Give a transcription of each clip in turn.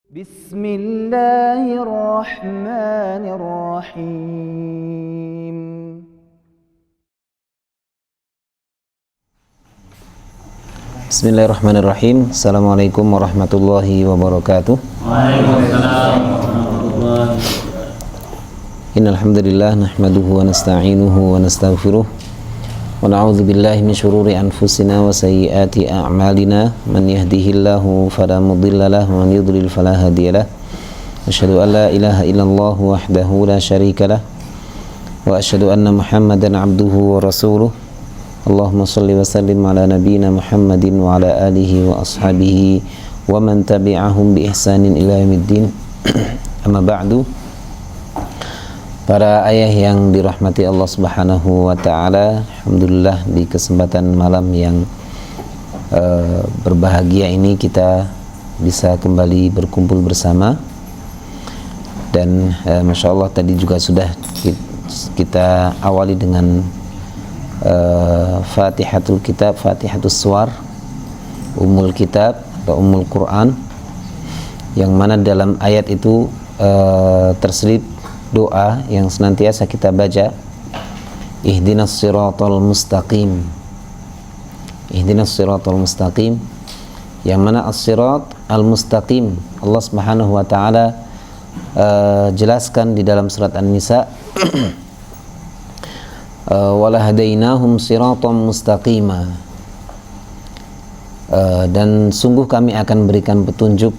Bismillahirrahmanirrahim. Bismillahirrahmanirrahim. Assalamualaikum warahmatullahi wabarakatuh. Waalaikumsalam warahmatullahi wabarakatuh. Innal hamdalillah nahmaduhu wa nasta'inuhu wa nastaghfiruh wa na'udzu billahi min shururi anfusina wa sayyiati a'malina. Man yahdihillahu fala mudhillalah wa man yudlil fala hadiyalah. Asyhadu an la ilaha illallah wahdahu la syarikalah wa asyhadu anna Muhammadan abduhu wa rasuluh. Allahumma salli wa sallim ala nabiyyina Muhammadin wa ala alihi wa ashabihi wa man tabi'ahum bi ihsanin ila yaumiddin. Amma ba'du. Para ayah yang dirahmati Allah Subhanahu wa taala, alhamdulillah di kesempatan malam yang berbahagia ini kita bisa kembali berkumpul bersama. Dan Masya Allah tadi juga sudah kita awali dengan Fatihatul Kitab, Fatihatus Suwar, Ummul Kitab atau Ummul Quran, yang mana dalam ayat itu terselip doa yang senantiasa kita baca, Ihdinas siratal mustaqim. Ihdinas siratal mustaqim, yang mana as-sirat al-mustaqim Allah Subhanahu wa taala jelaskan di dalam surat An-Nisa, walahadainahum siratam mustaqima, dan sungguh kami akan berikan petunjuk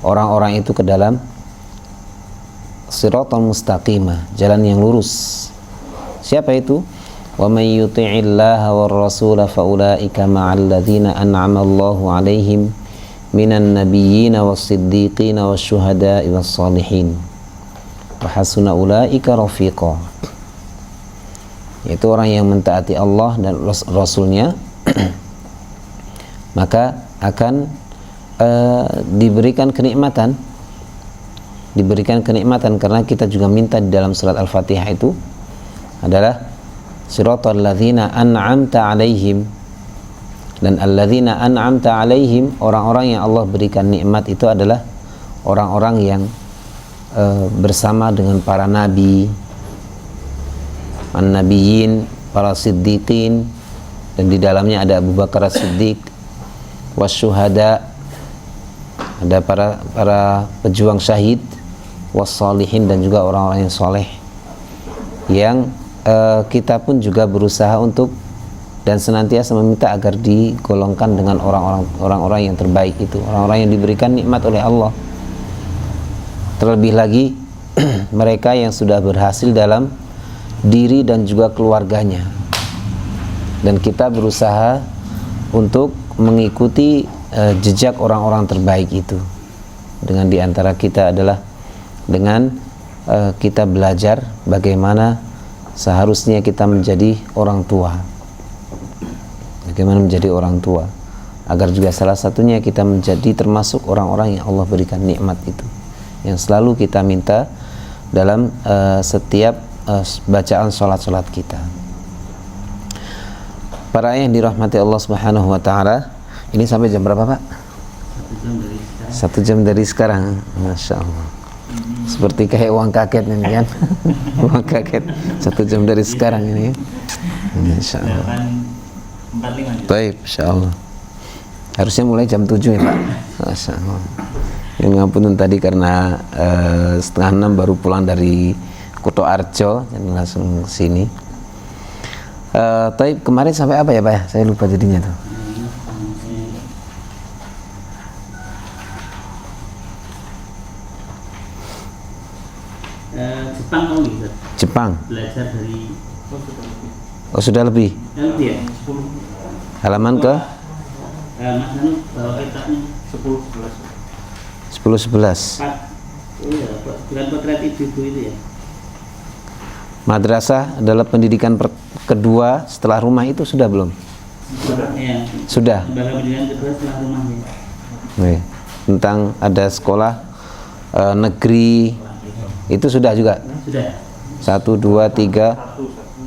orang-orang itu ke dalam siratal mustaqima, jalan yang lurus. Siapa itu? Wa may yuti'illaha war rasula fa ulaika ma'al ladzina an'ama Allahu 'alaihim minan nabiyyina was-siddiqina wasyuhada'i was-shalihin wa hasuna ulaika rafiqa. Yaitu orang yang mentaati Allah dan Rasulnya maka akan diberikan kenikmatan, karena kita juga minta di dalam surat Al-Fatihah itu adalah siratal ladzina an'amta 'alaihim, dan alladzina an'amta 'alaihim, orang-orang yang Allah berikan nikmat itu adalah orang-orang yang bersama dengan para nabi, an-nabiyyin, para siddiqin, dan di dalamnya ada Abu Bakar As-Siddiq, wasyuhada, ada para pejuang syahid, wassalihin, dan juga orang-orang yang soleh, yang kita pun juga berusaha untuk dan senantiasa meminta agar digolongkan dengan orang-orang yang terbaik itu, orang-orang yang diberikan nikmat oleh Allah. Terlebih lagi mereka yang sudah berhasil dalam diri dan juga keluarganya, dan kita berusaha untuk mengikuti jejak orang-orang terbaik itu. Dengan diantara kita adalah dengan kita belajar bagaimana seharusnya kita menjadi orang tua, bagaimana menjadi orang tua, agar juga salah satunya kita menjadi termasuk orang-orang yang Allah berikan nikmat itu, yang selalu kita minta dalam setiap bacaan sholat kita. Para ayah yang dirahmati Allah Subhanahu wa taala, ini sampai jam berapa, Pak? 1 jam dari sekarang. Masya Allah. Seperti kayak uang kaget ini kan. Uang kaget 1 jam dari sekarang ini. Masya Allah. Baik, Masya Allah. Harusnya mulai jam 7 ya, Pak. Masya Allah. Yang ngapunten tadi karena 5:30 baru pulang dari Kuto Arjo, dan langsung sini. Taib, kemarin sampai apa ya, Pak ya? Saya lupa jadinya tuh. Jepang mau gitu. Jepang. Belajar dari Oh, sudah lebih. ya, 10. Halaman ke Mas Anu bawa kitabnya 10-11. Iya, bukan potret ibu itu ya. Madrasah adalah pendidikan kedua setelah rumah, itu sudah belum? Ya. Sudah. Lembaga pendidikan kedua setelah rumahnya. Oke. Tentang ada sekolah negeri, itu sudah juga? Sudah. 1, 2, 3.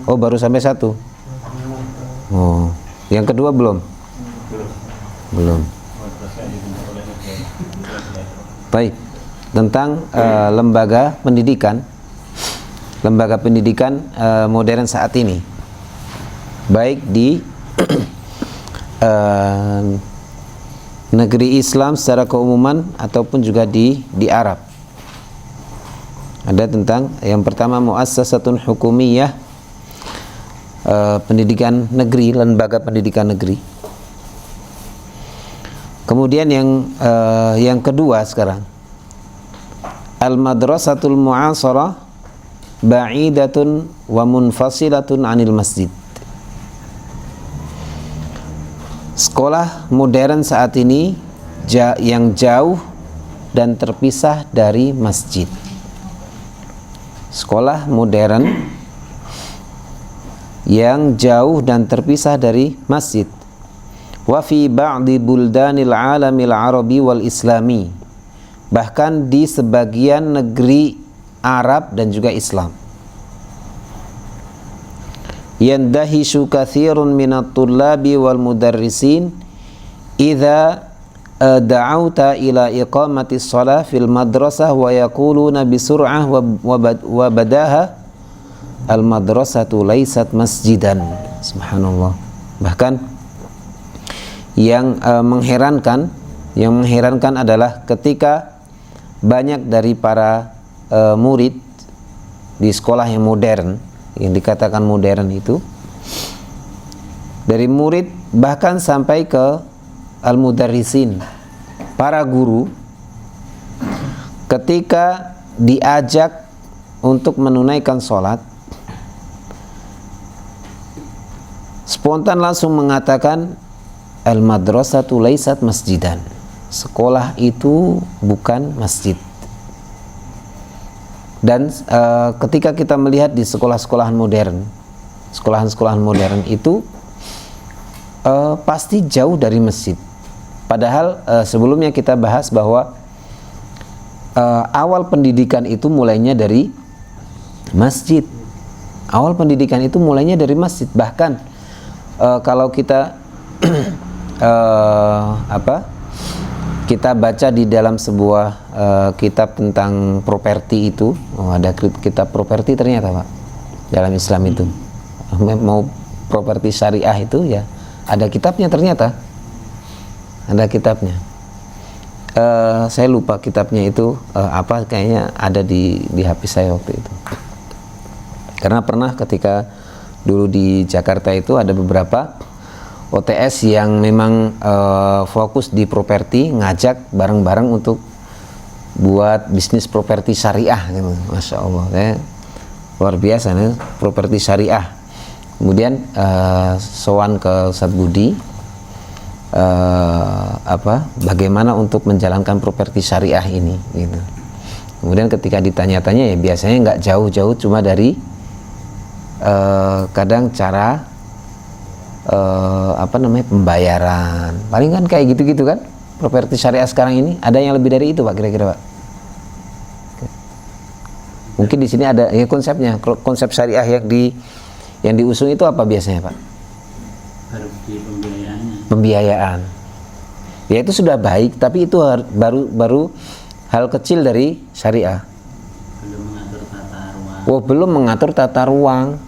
Oh, baru sampai 1. Oh, yang kedua belum? Belum. Baik, tentang lembaga pendidikan modern saat ini, baik di negeri Islam secara keumuman ataupun juga di Arab. Ada tentang yang pertama muassasatun hukumiyah, pendidikan negeri, lembaga pendidikan negeri. Kemudian yang kedua sekarang, al-madrasatul mu'asarah ba'idatun wa munfasilatun 'anil masjid. Sekolah modern saat ini yang jauh dan terpisah dari masjid. Sekolah modern yang jauh dan terpisah dari masjid. Wa fi ba'di buldanil alamil arabi wal islami. Bahkan di sebagian negeri Arab dan juga Islam. Yandahishu kathirun minat tullabi wal mudarrisin idza da'auta ila iqamati shalah fil madrasah wa yaquluna bisur'ah wa badaha al madrasatu laysat masjidan. Subhanallah. Bahkan yang mengherankan adalah ketika banyak dari para murid di sekolah yang modern, yang dikatakan modern itu, dari murid bahkan sampai ke al-mudarrisin, para guru, ketika diajak untuk menunaikan sholat, spontan langsung mengatakan al-madrasatu laysat masjidan, sekolah itu bukan masjid. Dan ketika kita melihat di sekolahan modern itu pasti jauh dari masjid. Padahal sebelumnya kita bahas bahwa awal pendidikan itu mulainya dari masjid. Awal pendidikan itu mulainya dari masjid. Bahkan kalau kita kita baca di dalam sebuah kitab tentang properti itu, ada kitab properti ternyata Pak dalam Islam itu, mau properti syariah itu ya ada kitabnya, ternyata ada kitabnya. Saya lupa kitabnya itu apa, kayaknya ada di HP saya waktu itu, karena pernah ketika dulu di Jakarta itu ada beberapa OTS yang memang fokus di properti, ngajak bareng-bareng untuk buat bisnis properti syariah gitu. Masya Allah, luar biasa nih properti syariah. Kemudian sowan ke Ustadz Budi, bagaimana untuk menjalankan properti syariah ini gitu. Kemudian ketika ditanya-tanya ya biasanya nggak jauh-jauh, cuma dari kadang cara pembayaran, paling kan kayak gitu-gitu kan. Properti syariah sekarang ini ada yang lebih dari itu Pak, kira-kira Pak? Mungkin di sini ada ya konsepnya, konsep syariah yang diusung itu apa biasanya Pak? Pembiayaan. Ya itu sudah baik, tapi itu baru hal kecil dari syariah. Belum mengatur tata ruang.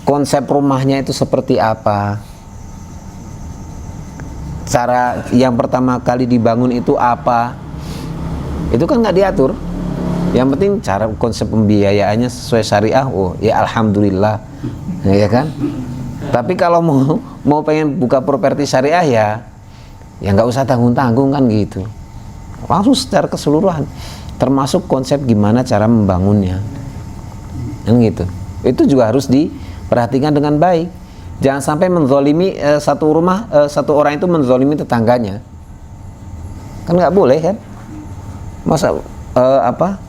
Konsep rumahnya itu seperti apa? Cara yang pertama kali dibangun itu apa? Itu kan nggak diatur. Yang penting cara konsep pembiayaannya sesuai syariah. Ya alhamdulillah, ya kan? Tapi kalau mau pengen buka properti syariah ya nggak usah tanggung-tanggung kan gitu. Langsung secara keseluruhan, termasuk konsep gimana cara membangunnya, kan gitu. Itu juga harus diperhatikan dengan baik. Jangan sampai menzolimi satu orang itu menzolimi tetangganya, kan nggak boleh kan? Masa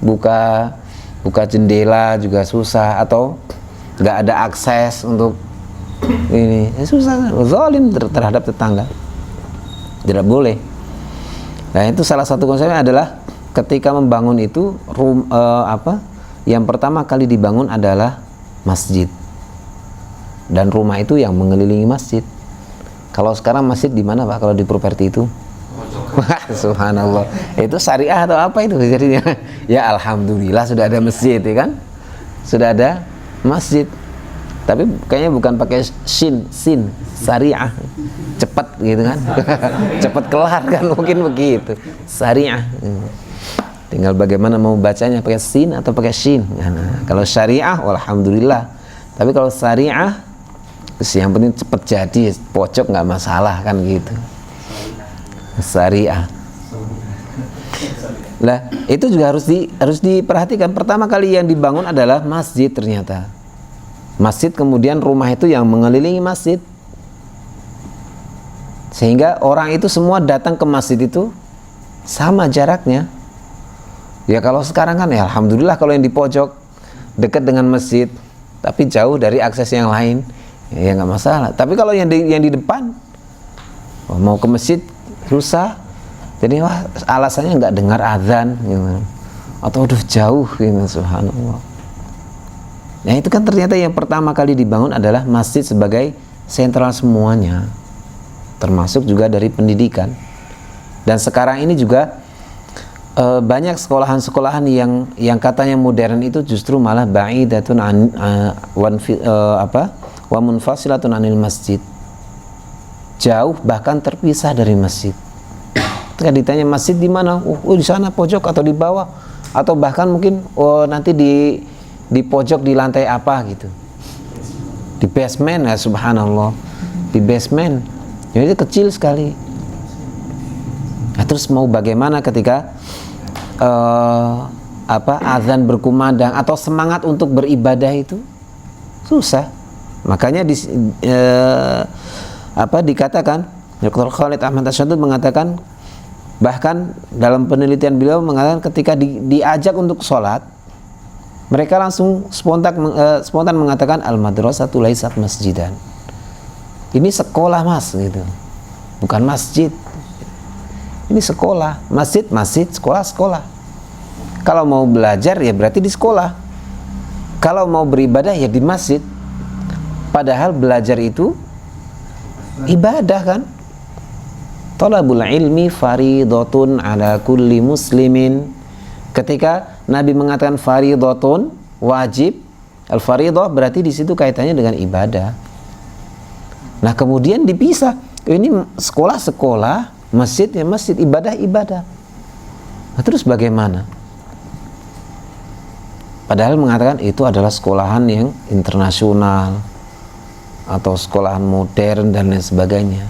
buka jendela juga susah, atau nggak ada akses untuk ini, susah, zalim terhadap tetangga, tidak boleh. Nah itu salah satu konsepnya adalah ketika membangun itu yang pertama kali dibangun adalah masjid. Dan rumah itu yang mengelilingi masjid. Kalau sekarang masjid di mana Pak? Kalau di properti itu? Wah, subhanallah. Itu syariah atau apa itu jadinya? Ya alhamdulillah sudah ada masjid ya kan? Sudah ada masjid. Tapi kayaknya bukan pakai sin, syariah. Cepat gitu kan. Cepat kelar kan mungkin begitu. Syariah. Tinggal bagaimana mau bacanya, pakai sin atau pakai shin. Nah, kalau syariah alhamdulillah. Tapi kalau syariah yang penting cepat jadi, pojok nggak masalah kan gitu. Syariah. Lah, itu juga harus diperhatikan. Pertama kali yang dibangun adalah masjid ternyata. Masjid, kemudian rumah itu yang mengelilingi masjid. Sehingga orang itu semua datang ke masjid itu sama jaraknya. Ya kalau sekarang kan ya alhamdulillah kalau yang di pojok dekat dengan masjid, tapi jauh dari akses yang lain, ya nggak masalah. Tapi kalau yang di depan mau ke masjid susah, jadi wah alasannya nggak dengar azan gitu. Atau udah jauh gitu, subhanallah. Nah itu kan ternyata yang pertama kali dibangun adalah masjid sebagai sentral semuanya, termasuk juga dari pendidikan. Dan sekarang ini juga banyak sekolahan-sekolahan yang katanya modern itu justru malah ba'idatun wa munfasilatun anil masjid, jauh bahkan terpisah dari masjid. Ketika ditanya masjid di mana, di sana pojok atau di bawah, atau bahkan mungkin nanti di pojok di lantai apa gitu, di basement ya subhanallah, di basement, jadi kecil sekali. Nah, terus mau bagaimana ketika azan berkumandang atau semangat untuk beribadah itu susah. Makanya dikatakan, Dr. Khalid Ahmad Asyadud mengatakan, bahkan dalam penelitian beliau mengatakan ketika diajak untuk sholat, mereka langsung spontan mengatakan al-madrasatu laysat masjidan. Ini sekolah mas gitu, bukan masjid. Ini sekolah, masjid, sekolah. Kalau mau belajar ya berarti di sekolah. Kalau mau beribadah ya di masjid. Padahal belajar itu ibadah kan. Thalabul ilmi faridatun ala kulli muslimin. Ketika Nabi mengatakan faridatun, wajib, al-faridah berarti di situ kaitannya dengan ibadah. Nah, kemudian dipisah. Ini sekolah, masjid ya masjid, ibadah. Nah, terus bagaimana? Padahal mengatakan itu adalah sekolahan yang internasional atau sekolahan modern dan lain sebagainya.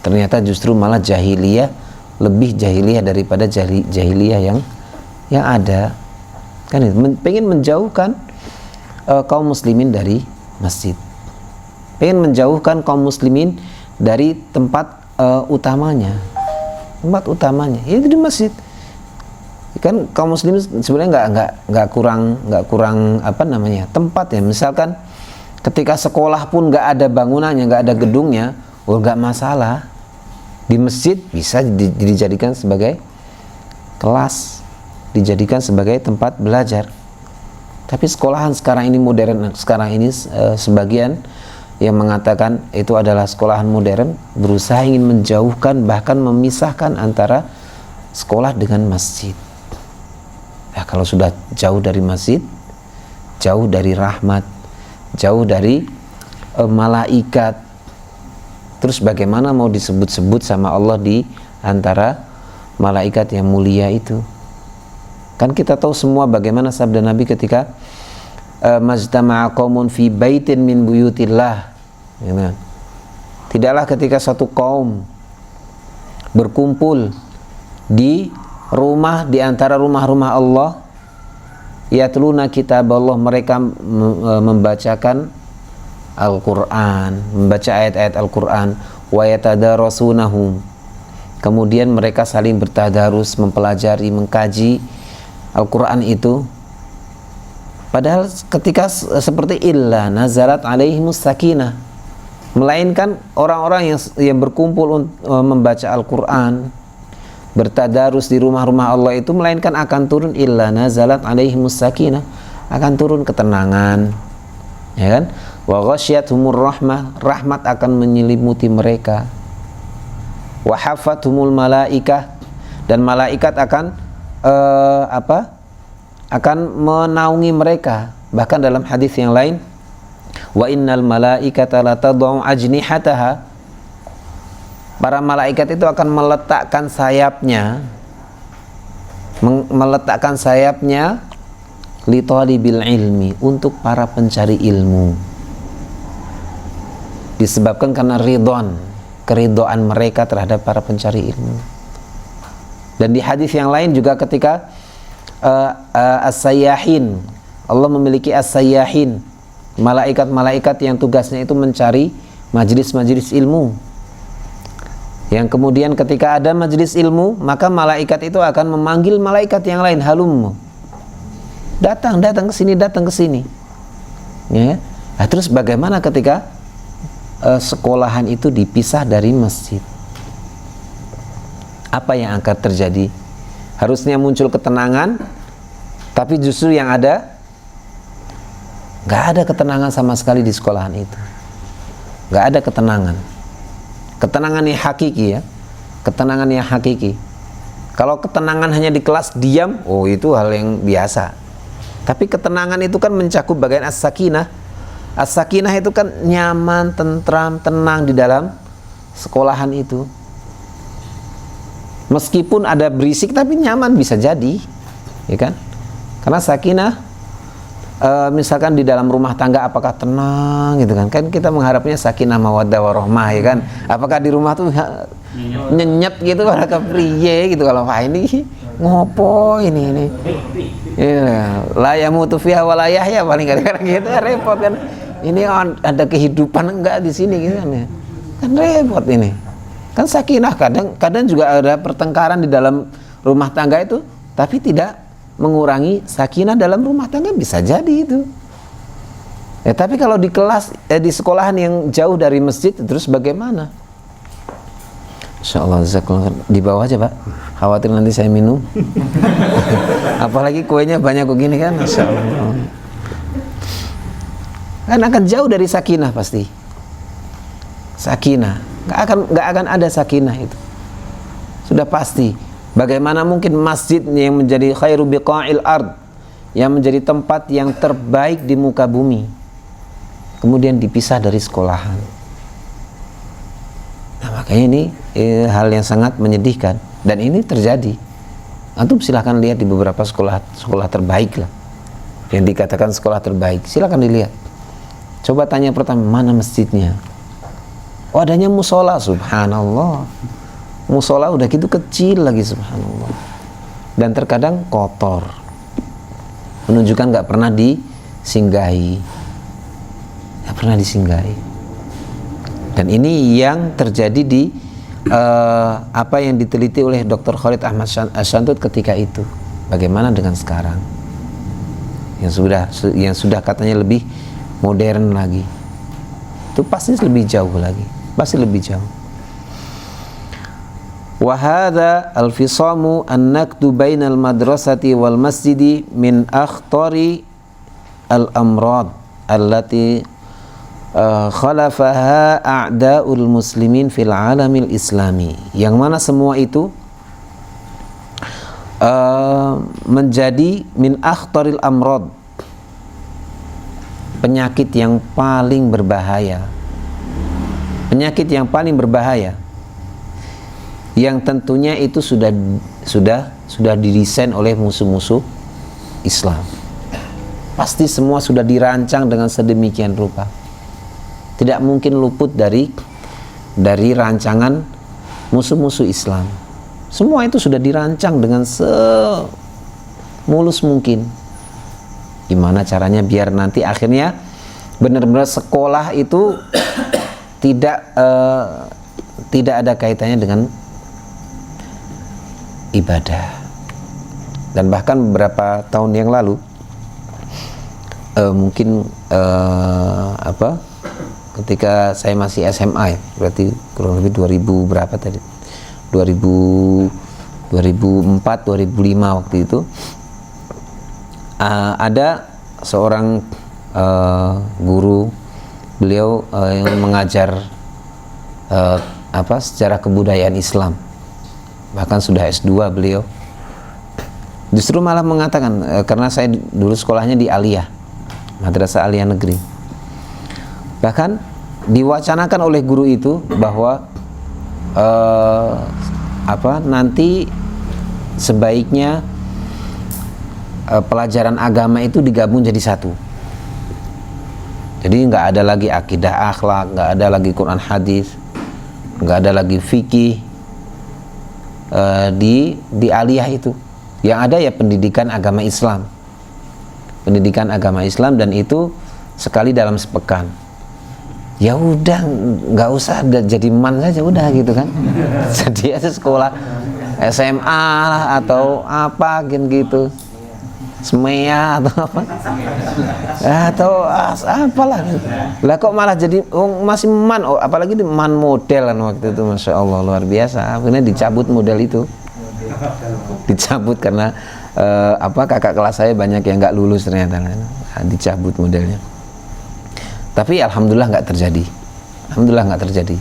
Ternyata justru malah jahiliyah, lebih jahiliyah daripada jahiliyah yang ada. Kan itu pengen menjauhkan kaum muslimin dari masjid. Pengen menjauhkan kaum muslimin dari tempat utamanya. Tempat utamanya itu di masjid. Kan kaum muslimin sebenarnya nggak kurang tempat ya. Misalkan ketika sekolah pun nggak ada bangunannya, nggak ada gedungnya, nggak masalah. Di masjid bisa dijadikan sebagai kelas, dijadikan sebagai tempat belajar. Tapi sekolahan sekarang ini modern, sekarang ini sebagian yang mengatakan itu adalah sekolahan modern berusaha ingin menjauhkan, bahkan memisahkan antara sekolah dengan masjid. Ya, kalau sudah jauh dari masjid, jauh dari rahmat, jauh dari malaikat, terus bagaimana mau disebut-sebut sama Allah di antara malaikat yang mulia itu? Kan kita tahu semua bagaimana sabda Nabi ketika majtama'a qaumun fi baitin min buyutillah. Tidaklah ketika satu kaum berkumpul di rumah di antara rumah-rumah Allah, yatluna kitab Allah, mereka membacakan Al-Quran, membaca ayat-ayat Al-Quran, wa yatadarasunahu, kemudian mereka saling bertadarus, mempelajari, mengkaji Al-Quran itu. Padahal ketika seperti illa nazalat alaihimus sakinah, melainkan orang-orang yang berkumpul membaca Al-Quran, bertadarus di rumah-rumah Allah itu, melainkan akan turun illa nazalat alaihimus sakinah, akan turun ketenangan, ya kan? Wa ghasyiyatuhumur rahmah, rahmat akan menyelimuti mereka. wa hafathumul malaikah, dan malaikat akan akan menaungi mereka. Bahkan dalam hadis yang lain, wa innal malaikata la tad'u ajnihataha, para malaikat itu akan meletakkan sayapnya li talibil ilmi, untuk para pencari ilmu, disebabkan karena keridhaan mereka terhadap para pencari ilmu. Dan di hadis yang lain juga ketika as-sayyahin, Allah memiliki as-sayyahin, malaikat-malaikat yang tugasnya itu mencari majelis-majelis ilmu, yang kemudian ketika ada majelis ilmu, maka malaikat itu akan memanggil malaikat yang lain, halum, datang ke sini, ya. Nah, terus bagaimana ketika sekolahan itu dipisah dari masjid? Apa yang akan terjadi? Harusnya muncul ketenangan, tapi justru yang ada nggak ada ketenangan sama sekali di sekolahan itu. Nggak ada ketenangan yang hakiki, ya, ketenangan yang hakiki. Kalau ketenangan hanya di kelas diam, oh itu hal yang biasa. Tapi ketenangan itu kan mencakup bagian as-sakinah. As-sakinah itu kan nyaman, tentram, tenang di dalam sekolahan itu. Meskipun ada berisik tapi nyaman, bisa jadi, ya kan? Karena sakinah, misalkan di dalam rumah tangga apakah tenang gitu kan? Kan kita mengharapnya sakinah mawaddah warahmah, ya kan? Apakah di rumah tuh nyenyet gitu, pada kepriye gitu, kalau wah ini ngopo ini. Ya, la yamutu fiha wa la yahya, paling kadang-kadang gitu repot kan. Ini ada kehidupan enggak di sini gitu kan, ya. Kan repot ini. Kan sakinah, kadang juga ada pertengkaran di dalam rumah tangga itu, tapi tidak mengurangi sakinah dalam rumah tangga, bisa jadi itu. Ya, tapi kalau di kelas di sekolahan yang jauh dari masjid, terus bagaimana? Insyaallah, di bawah aja Pak, khawatir nanti saya minum. Apalagi kuenya banyak begini kan, insyaallah. Kan akan jauh dari sakinah pasti. Sakinah nggak akan ada sakinah itu, sudah pasti. Bagaimana mungkin masjid yang menjadi khairu biqa'il ard, yang menjadi tempat yang terbaik di muka bumi, kemudian dipisah dari sekolahan? Nah, makanya ini hal yang sangat menyedihkan, dan ini terjadi. Antum silahkan lihat di beberapa sekolah terbaik lah, yang dikatakan sekolah terbaik, silahkan dilihat. Coba tanya pertama, mana masjidnya? Oh, adanya musola, subhanallah. Musola udah gitu kecil lagi, subhanallah. Dan terkadang kotor, menunjukkan nggak pernah disinggahi. Dan ini yang terjadi di apa yang diteliti oleh Dr. Khalid Ahmad Syantut ketika itu. Bagaimana dengan sekarang? Yang sudah katanya lebih modern lagi. Itu pasti lebih jauh lagi. Pasti lebih jauh. Wa hadza al-fisamu an-naqdu bainal madrasati wal masjidi min akhtari al-amrad allati khalafaha a'da'ul muslimin fil alamil islami. Yang mana semua itu menjadi min akhtaril amrad, penyakit yang paling berbahaya. Penyakit yang paling berbahaya, yang tentunya itu sudah didesain oleh musuh-musuh Islam. Pasti semua sudah dirancang dengan sedemikian rupa. Tidak mungkin luput dari rancangan musuh-musuh Islam. Semua itu sudah dirancang dengan semulus mungkin. Gimana caranya biar nanti akhirnya benar-benar sekolah itu tidak ada kaitannya dengan ibadah. Dan bahkan beberapa tahun yang lalu ketika saya masih SMA, ya, berarti kurang lebih 2000 berapa tadi, 2004 2005 waktu itu, ada seorang guru, beliau yang mengajar sejarah kebudayaan Islam. Bahkan sudah S2 beliau. Justru malah mengatakan, karena saya dulu sekolahnya di Aliyah, Madrasah Aliyah Negeri. Bahkan diwacanakan oleh guru itu bahwa nanti sebaiknya pelajaran agama itu digabung jadi satu. Jadi nggak ada lagi akidah akhlak, nggak ada lagi Quran hadis, nggak ada lagi fikih di aliyah itu. Yang ada ya pendidikan agama Islam, pendidikan agama Islam, dan itu sekali dalam sepekan. Ya udah, nggak usah jadi man saja, udah gitu kan. Jadi aja sekolah SMA lah atau apa gitu, SMEA atau apa, atau apalah. Lah kok malah jadi masih man, apalagi di man model kan waktu itu, Masya Allah luar biasa. Akhirnya dicabut model itu, dicabut karena kakak kelas saya banyak yang nggak lulus ternyata, dicabut modelnya. Tapi alhamdulillah nggak terjadi, alhamdulillah nggak terjadi.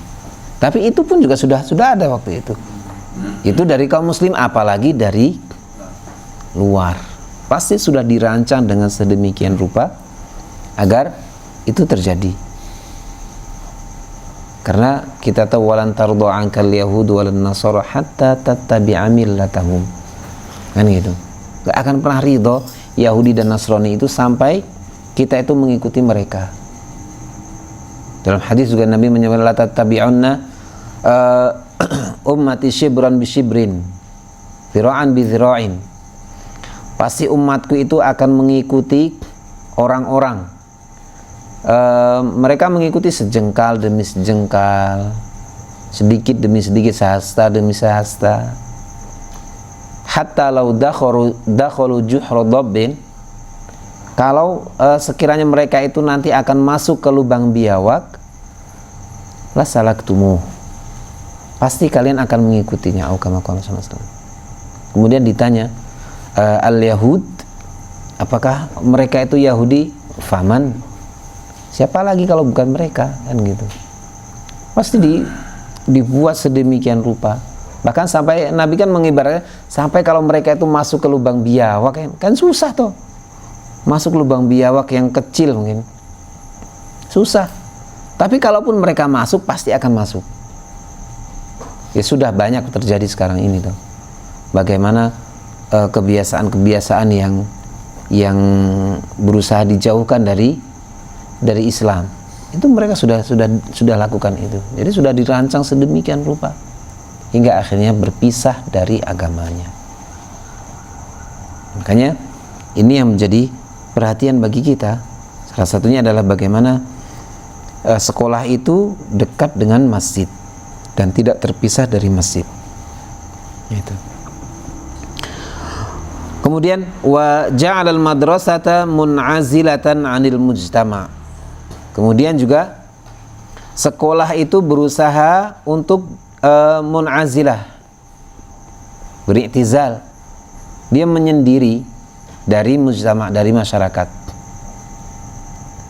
Tapi itu pun juga sudah ada waktu itu. Itu dari kaum muslim, apalagi dari luar. Pasti sudah dirancang dengan sedemikian rupa agar itu terjadi. Karena kita tahu walan tardu ankal yahudu walan nasara hatta tattabi'a millatahum. Kan gitu. Gak akan pernah ridho Yahudi dan Nasrani itu sampai kita itu mengikuti mereka. Dalam hadis juga Nabi menyebutkan la tattabi'unna ummati shibran bi shibrin, zira'an bi zira'in. Pasti umatku itu akan mengikuti orang-orang. Mereka mengikuti sejengkal demi sejengkal, sedikit demi sedikit, sehasta demi sehasta. Hatta law dakhalu juhra dabbin, kalau sekiranya mereka itu nanti akan masuk ke lubang biawak, la salaktumuh, pasti kalian akan mengikutinya. Kemudian ditanya, al-Yahud, apakah mereka itu Yahudi? Faman, siapa lagi kalau bukan mereka, kan gitu. Pasti dibuat sedemikian rupa. Bahkan sampai Nabi kan mengibaratkan, sampai kalau mereka itu masuk ke lubang biawak, kan susah tuh. Masuk lubang biawak yang kecil mungkin susah. Tapi kalaupun mereka masuk, pasti akan masuk. Ya sudah banyak terjadi sekarang ini tuh. Bagaimana kebiasaan-kebiasaan yang berusaha dijauhkan dari Islam. Itu mereka sudah lakukan itu. Jadi sudah dirancang sedemikian rupa hingga akhirnya berpisah dari agamanya. Makanya ini yang menjadi perhatian bagi kita. Salah satunya adalah bagaimana sekolah itu dekat dengan masjid dan tidak terpisah dari masjid. Itu. Kemudian wa ja'alal madrasata mun'azilatan 'anil mujtama'. Kemudian juga sekolah itu berusaha untuk mun'azilah, beri'tizal. Dia menyendiri dari mujtama', dari masyarakat.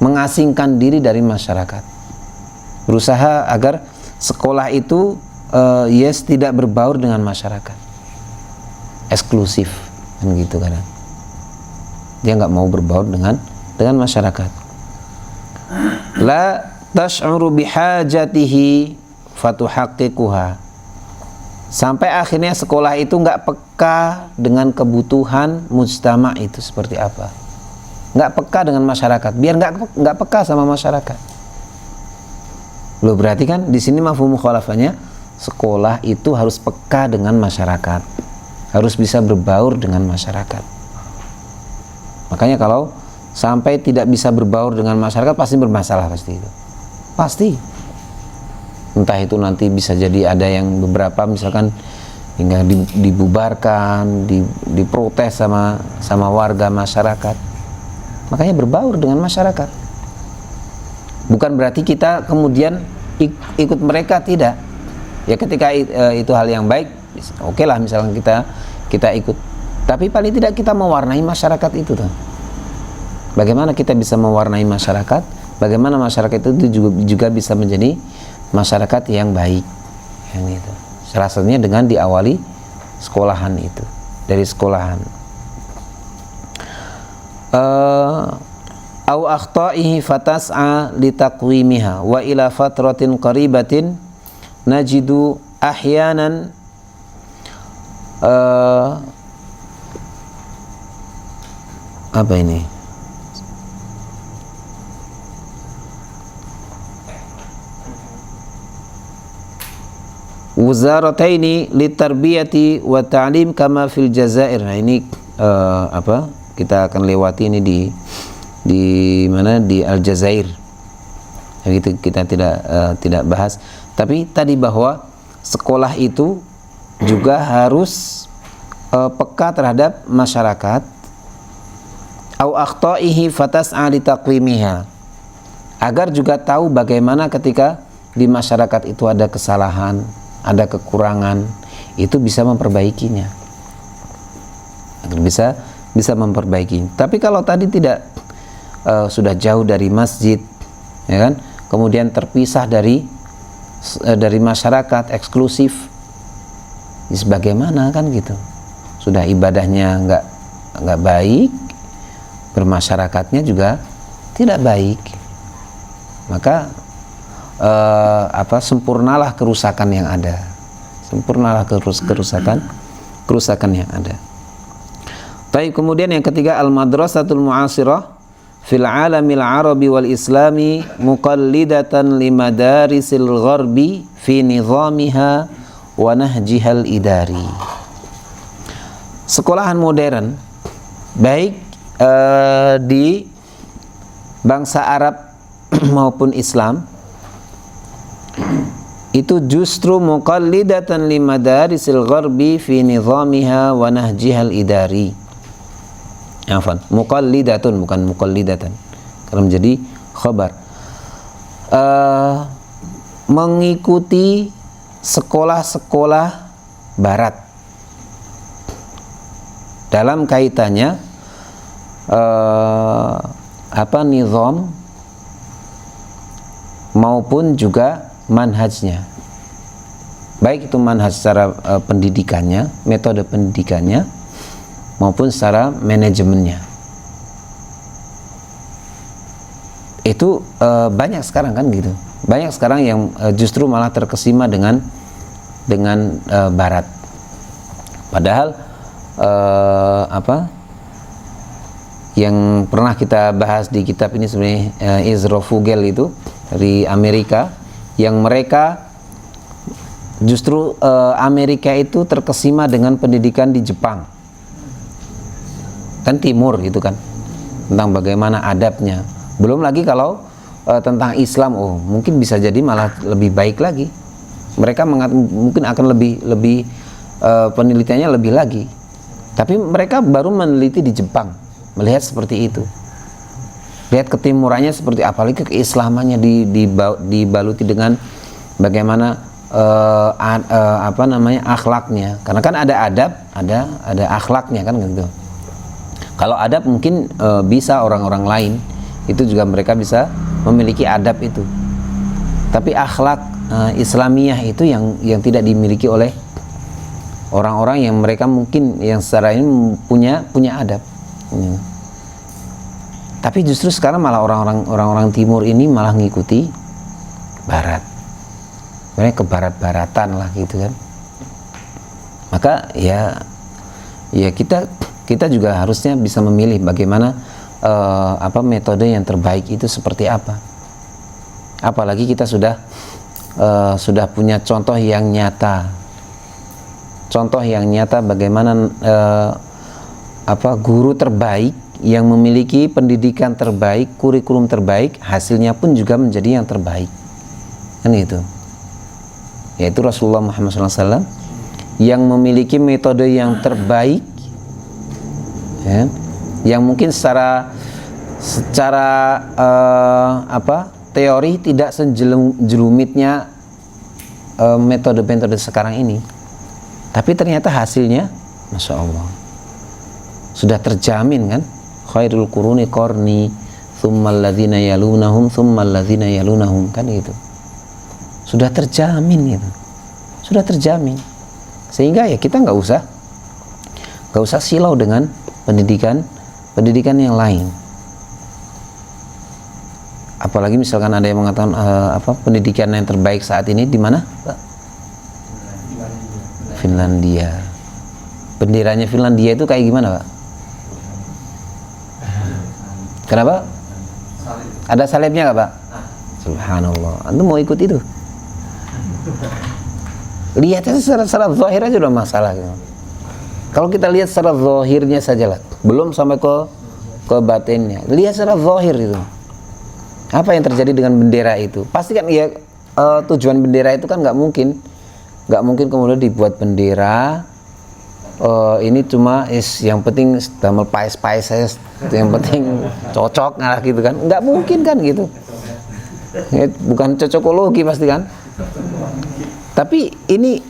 Mengasingkan diri dari masyarakat. Berusaha agar sekolah itu tidak berbaur dengan masyarakat. Eksklusif, kan gitu kadang. Dia nggak mau berbaur dengan masyarakat. La tash'uru bihajatihi fatuhaqqiquha. Sampai akhirnya sekolah itu nggak peka dengan kebutuhan mujtama' itu seperti apa. Nggak peka dengan masyarakat, biar nggak peka sama masyarakat. Loh, berarti kan di sini mafhum mukhalafahnya, sekolah itu harus peka dengan masyarakat, harus bisa berbaur dengan masyarakat. Makanya kalau sampai tidak bisa berbaur dengan masyarakat, pasti bermasalah, pasti itu. Pasti. Entah itu nanti bisa jadi ada yang beberapa misalkan hingga dibubarkan, diprotes sama warga masyarakat. Makanya berbaur dengan masyarakat. Bukan berarti kita kemudian ikut mereka, tidak. Ya ketika itu hal yang baik, oke lah misalkan kita ikut. Tapi paling tidak kita mewarnai masyarakat itu tuh. Bagaimana kita bisa mewarnai masyarakat? Bagaimana masyarakat itu juga bisa menjadi masyarakat yang baik. Yang itu. Salah satunya dengan diawali sekolahan itu, dari sekolahan. Au akhta'ihi fatas'a litaqwimiha wa ila fatratin qaribatin najidu ahyanan apa ini? Wuzarataini litarbiyati wa ta'lim kama fil Jazair. Nah, ini apa? Kita akan lewati ini di mana, di Aljazair. Yang itu kita tidak bahas. Tapi tadi bahwa sekolah itu juga harus peka terhadap masyarakat. Au akhta'ihi fatas'a litaqwimiha. Agar juga tahu bagaimana ketika di masyarakat itu ada kesalahan, ada kekurangan, itu bisa memperbaikinya, agar bisa memperbaiki. Tapi kalau tadi tidak sudah jauh dari masjid, ya kan, kemudian terpisah dari masyarakat, eksklusif, sebagaimana kan gitu, sudah ibadahnya nggak baik, bermasyarakatnya juga tidak baik, maka sempurnalah kerusakan yang ada, sempurnalah kerusakan yang ada. Baik, kemudian yang ketiga, al-madrasatul mu'asirah fil alamil arabi wal islami muqallidatan limadarisil gharbi fi nizamiha wa nahjihal idari. Sekolahan modern baik di bangsa Arab maupun Islam itu justru muqallidatan limadarisil gharbi fi nizamiha wa nahjihal idari. Afwan, muqallidatun bukan muqallidatan, karena menjadi khabar. Mengikuti sekolah-sekolah barat dalam kaitannya nizam maupun juga manhajnya, baik itu manhaj secara pendidikannya, metode pendidikannya, maupun secara manajemennya. Itu banyak sekarang kan gitu, banyak sekarang yang justru malah terkesima dengan barat, padahal yang pernah kita bahas di kitab ini sebenarnya Ezra Fugel itu dari Amerika, yang mereka justru Amerika itu terkesima dengan pendidikan di Jepang, kan timur gitu kan, tentang bagaimana adabnya. Belum lagi kalau tentang Islam, mungkin bisa jadi malah lebih baik lagi. Mereka mungkin akan lebih penelitiannya lebih lagi. Tapi mereka baru meneliti di Jepang, melihat seperti itu. Lihat ketimurannya seperti, apalagi keislamannya dibaluti dengan bagaimana akhlaknya. Karena kan ada adab, ada akhlaknya kan gitu. Kalau adab mungkin bisa orang-orang lain itu juga mereka bisa memiliki adab itu. Tapi akhlak Islamiyah itu yang tidak dimiliki oleh orang-orang yang mereka mungkin yang secara ini punya adab. Tapi justru sekarang malah orang-orang timur ini malah ngikuti barat. Sebenarnya ke barat-baratan lah gitu kan. Maka ya kita juga harusnya bisa memilih bagaimana metode yang terbaik itu seperti apa. Apalagi kita sudah punya contoh yang nyata. Contoh yang nyata bagaimana guru terbaik yang memiliki pendidikan terbaik, kurikulum terbaik, hasilnya pun juga menjadi yang terbaik. Kan itu. Yaitu Rasulullah Muhammad SAW yang memiliki metode yang terbaik, ya, yang mungkin secara teori tidak sejelumitnya metode-metode sekarang ini, tapi ternyata hasilnya Masya Allah sudah terjamin kan. Khairul quruni qarni tsummal ladzina yalunahum tsummal ladzina yalunahum, kan gitu. Sudah terjamin gitu. sudah terjamin. Sehingga ya kita nggak usah silau dengan pendidikan yang lain. Apalagi misalkan ada yang mengatakan pendidikan yang terbaik saat ini di mana, Pak? Finlandia. Benderanya Finlandia itu kayak gimana, Pak? Kenapa? Ada salibnya nggak, Pak? Subhanallah. Antum mau ikut itu? Lihat aja secara zahir aja udah masalah. Kalau kita lihat secara zahirnya saja lah, belum sampai ke batinnya. Lihat secara zahir itu. Apa yang terjadi dengan bendera itu? Pasti kan ya tujuan bendera itu kan nggak mungkin kemudian dibuat bendera. Ini cuma yang penting damel pais-pais saya, yang penting cocok ngalah gitu kan? Nggak mungkin kan gitu. Bukan cocokologi pasti kan? Tapi ini,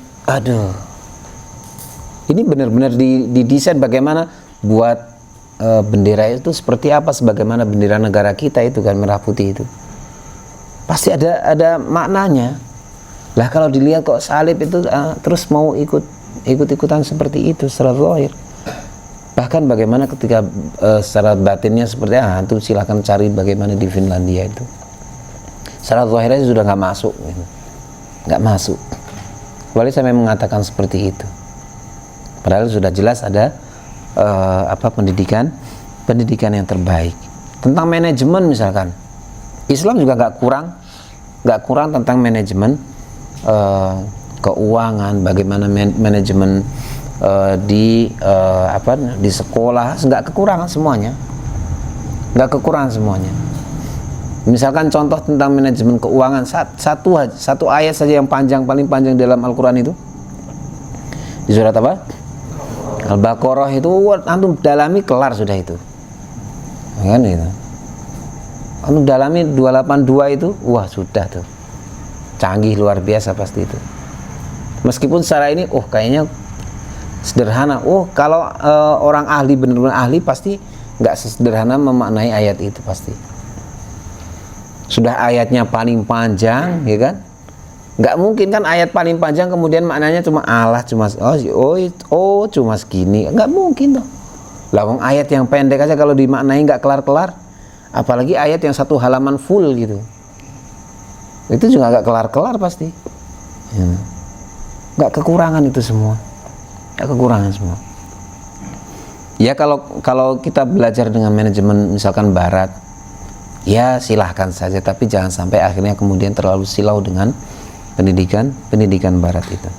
ini benar-benar didesain bagaimana buat bendera itu seperti apa, sebagaimana bendera negara kita itu kan, merah putih itu. Pasti ada maknanya. Lah kalau dilihat kok salib itu terus mau ikut-ikutan seperti itu secara zahir. Bahkan bagaimana ketika secara batinnya seperti antum silahkan cari bagaimana di Finlandia itu. Secara zahirnya sudah nggak masuk, gitu. Nggak masuk. Kecuali saya mengatakan seperti itu. Padahal sudah jelas ada pendidikan yang terbaik. Tentang manajemen misalkan, Islam juga nggak kurang tentang manajemen keuangan, bagaimana manajemen di sekolah, nggak kekurangan semuanya. Misalkan contoh tentang manajemen keuangan, satu ayat saja yang paling panjang dalam Al-Quran itu di surat apa? Al-Baqarah itu antum dalami kelar sudah itu, kan gitu. Antum dalami 282 itu, wah sudah tuh, canggih luar biasa pasti itu. Meskipun secara ini, kayaknya sederhana. Kalau orang ahli, benar-benar ahli, pasti nggak sesederhana memaknai ayat itu pasti. Sudah ayatnya paling panjang, ya kan? Nggak mungkin kan ayat paling panjang kemudian maknanya cuma cuma segini. Nggak mungkin tuh. Lah wong ayat yang pendek aja kalau dimaknai nggak kelar-kelar, apalagi ayat yang satu halaman full gitu. Itu juga nggak kelar-kelar pasti. Ya. Nggak kekurangan itu semua. Nggak kekurangan semua. Ya kalau kita belajar dengan manajemen misalkan barat, ya silahkan saja, tapi jangan sampai akhirnya kemudian terlalu silau dengan pendidikan barat itu.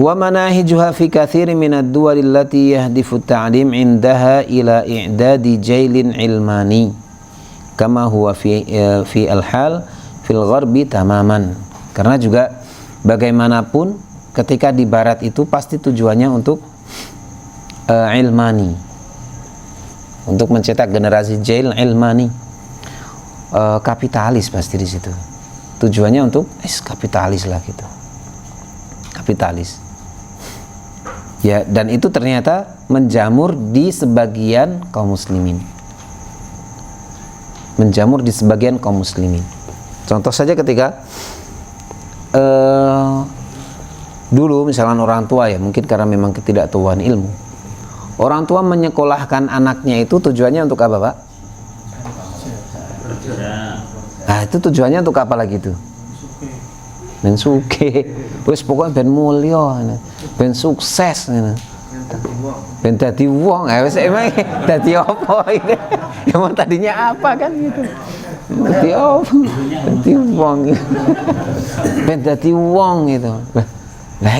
Wa manahijuha fi katsirin min ad-duwal allati yahdifu at-ta'lim 'indaha ila i'dadi jailin ilmani kama huwa fi al-hal fil gharbi tamaman. Karena juga bagaimanapun ketika di barat itu pasti tujuannya untuk ilmani, untuk mencetak generasi jail ilmani, kapitalis pasti di situ. Tujuannya untuk kapitalis lah gitu. Kapitalis. Ya, dan itu ternyata menjamur di sebagian kaum muslimin. Menjamur di sebagian kaum muslimin. Contoh saja ketika dulu misalkan orang tua, ya mungkin karena memang ketidaktahuan ilmu, orang tua menyekolahkan anaknya itu tujuannya untuk apa, Pak? Nah, itu tujuannya untuk apa lagi itu? Ben suke, wis pokoknya ben mulya, ben sukses, ben dadi wong. Wis emang dadi apa itu? Emang tadinya apa kan gitu? Dadi apa? Dadi wong. Ben dadi wong gitu. Lah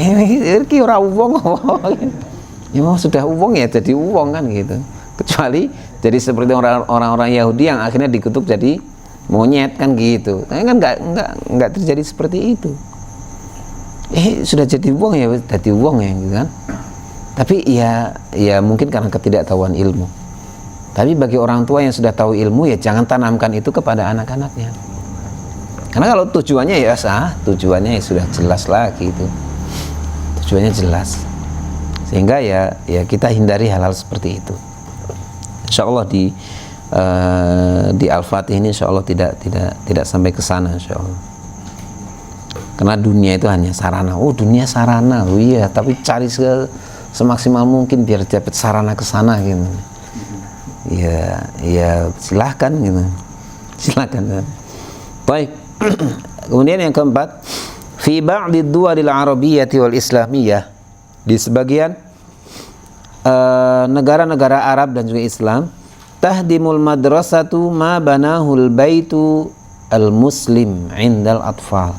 iki ora wong apa? Ya mau sudah wong ya jadi wong kan gitu. Kecuali jadi seperti orang-orang Yahudi yang akhirnya dikutuk jadi monyet kan gitu. Tapi kan enggak terjadi seperti itu. Sudah jadi wong ya jadi wong ya gitu kan. Tapi ya mungkin karena ketidaktahuan ilmu. Tapi bagi orang tua yang sudah tahu ilmu, ya jangan tanamkan itu kepada anak-anaknya. Karena kalau tujuannya ya tujuannya ya sudah jelas lagi itu. Tujuannya jelas. Sehingga ya kita hindari hal-hal seperti itu. Insyaallah di Al-Fatih ini insyaallah tidak sampai ke sana insyaallah. Karena dunia itu hanya sarana. Oh, dunia sarana. Oh iya, tapi cari semaksimal mungkin biar dapat sarana ke sana gitu. Ya, ya silahkan gitu. Silahkan. Baik. Kemudian yang keempat, fi ba'di duwalil arabiyyati wal islamiyah, di sebagian negara-negara Arab dan juga Islam, tahdimul madrasatu ma banahul baitu al muslim indal atfal.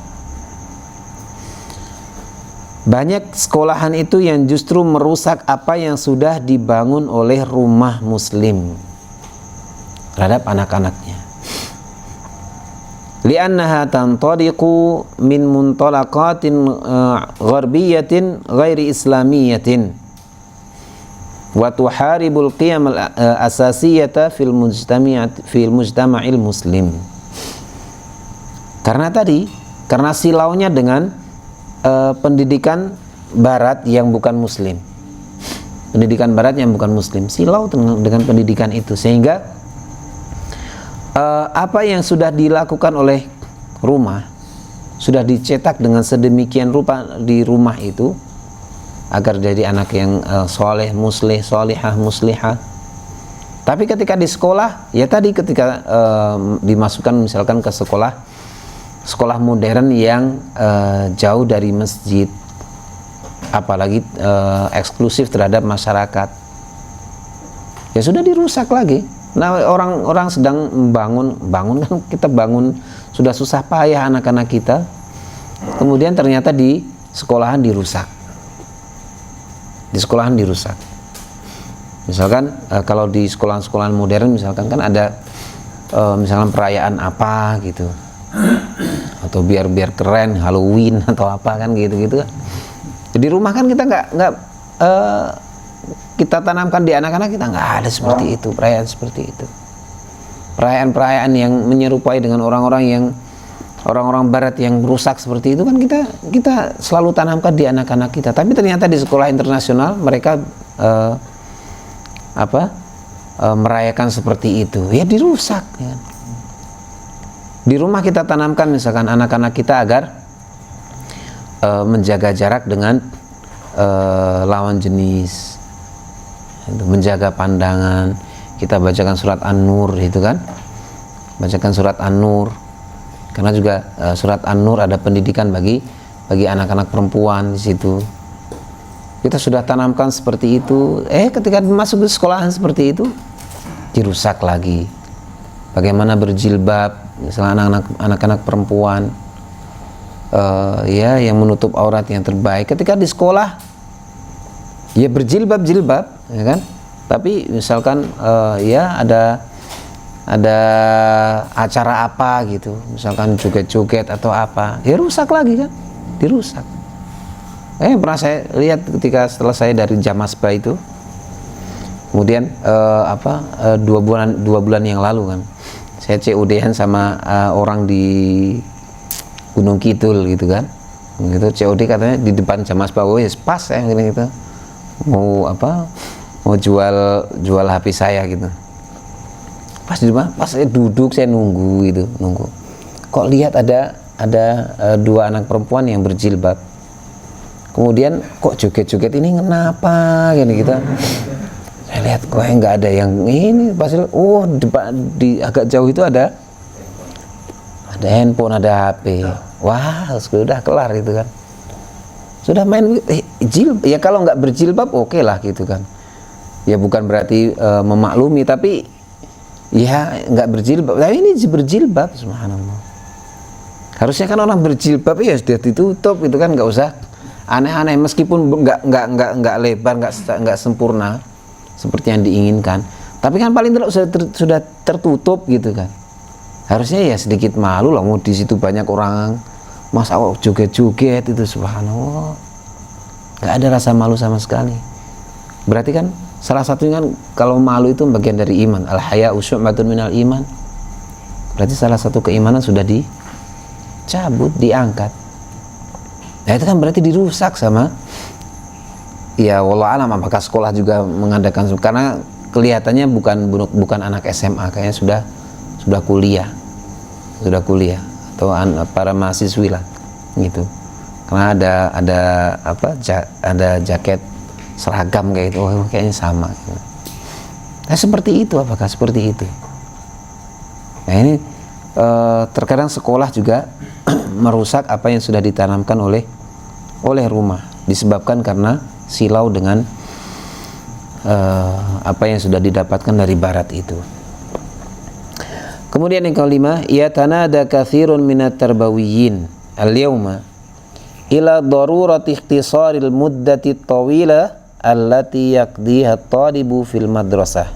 Banyak sekolahan itu yang justru merusak apa yang sudah dibangun oleh rumah muslim terhadap anak-anaknya. Li'annaha tantariqu min muntalaqatin gharbiyatin ghairi islamiyatin wa tuharibul qiyam al-asasiyata fil mujtama'il muslim. Karena silaunya dengan pendidikan barat yang bukan muslim. Pendidikan barat yang bukan muslim silau dengan pendidikan itu, sehingga apa yang sudah dilakukan oleh rumah sudah dicetak dengan sedemikian rupa di rumah itu agar jadi anak yang soleh, muslih, solihah, muslihah. Tapi ketika di sekolah, ya tadi ketika dimasukkan misalkan ke sekolah modern yang jauh dari masjid, apalagi eksklusif terhadap masyarakat, ya sudah dirusak lagi. Nah, orang sedang bangun kan, kita bangun sudah susah payah anak-anak kita, kemudian ternyata di sekolahan dirusak. Misalkan kalau di sekolahan modern misalkan kan ada misalkan perayaan apa gitu, atau biar keren Halloween atau apa kan gitu kan. Jadi rumah kan kita nggak kita tanamkan di anak-anak kita, nggak ada seperti itu, perayaan seperti itu, perayaan yang menyerupai dengan orang-orang barat yang rusak seperti itu kan kita selalu tanamkan di anak-anak kita. Tapi ternyata di sekolah internasional mereka merayakan seperti itu, ya dirusak ya. Di rumah kita tanamkan misalkan anak-anak kita agar menjaga jarak dengan lawan jenis, menjaga pandangan. Kita bacakan surat An-Nur itu kan, bacakan surat An-Nur, karena juga surat An-Nur ada pendidikan bagi anak-anak perempuan di situ. Kita sudah tanamkan seperti itu, ketika masuk ke sekolahan seperti itu dirusak lagi. Bagaimana berjilbab, misalnya anak-anak perempuan ya yang menutup aurat yang terbaik. Ketika di sekolah ya berjilbab ya kan, tapi misalkan ya ada acara apa gitu, misalkan joget-joget atau apa, ya rusak lagi kan, dirusak. Pernah saya lihat ketika setelah saya dari Jamasba itu, kemudian 2 bulan yang lalu kan, saya COD-an sama orang di Gunung Kidul gitu kan, gitu COD katanya di depan Jamasba, pas saya gitu, mau jual HP saya gitu. Pas di rumah, pas saya duduk, saya nunggu, kok lihat ada 2 anak perempuan yang berjilbab. Kemudian kok joget-joget ini kenapa gini gitu. Saya lihat kok nggak ada yang ini, pas di agak jauh itu ada handphone, ada HP. Wah, sudah kelar gitu kan. Sudah main ya kalau nggak berjilbab oke lah gitu kan. Ya bukan berarti memaklumi, tapi ya nggak berjilbab. Tapi ini berjilbab, subhanallah. Harusnya kan orang berjilbab ya sudah ditutup itu kan, nggak usah aneh-aneh, meskipun nggak lebar, nggak sempurna seperti yang diinginkan, tapi kan paling tidak sudah tertutup gitu kan. Harusnya ya sedikit malu lah, mau di situ banyak orang, masa joget-joget itu, subhanallah, nggak ada rasa malu sama sekali. Berarti kan salah satunya kan, kalau malu itu bagian dari iman, al-haya'u syu'batun minal iman. Berarti salah satu keimanan sudah dicabut, diangkat. Nah itu kan berarti dirusak sama, ya wallahu alam apakah sekolah juga mengadakan, karena kelihatannya bukan anak SMA, kayaknya sudah kuliah atau para mahasiswi lah. gitu. Karena ada jaket seragam kayak itu, oh, kayaknya sama gitu. Nah, seperti itu, apakah seperti itu? Nah, ini terkadang sekolah juga merusak apa yang sudah ditanamkan oleh rumah, disebabkan karena silau dengan apa yang sudah didapatkan dari barat itu. Kemudian yang kelima, yatanada katsirun minat tarbawiyyin al-yawma ila darurati ikhtisaril muddati tawila allati yaqdiha at-talibu fil madrasah.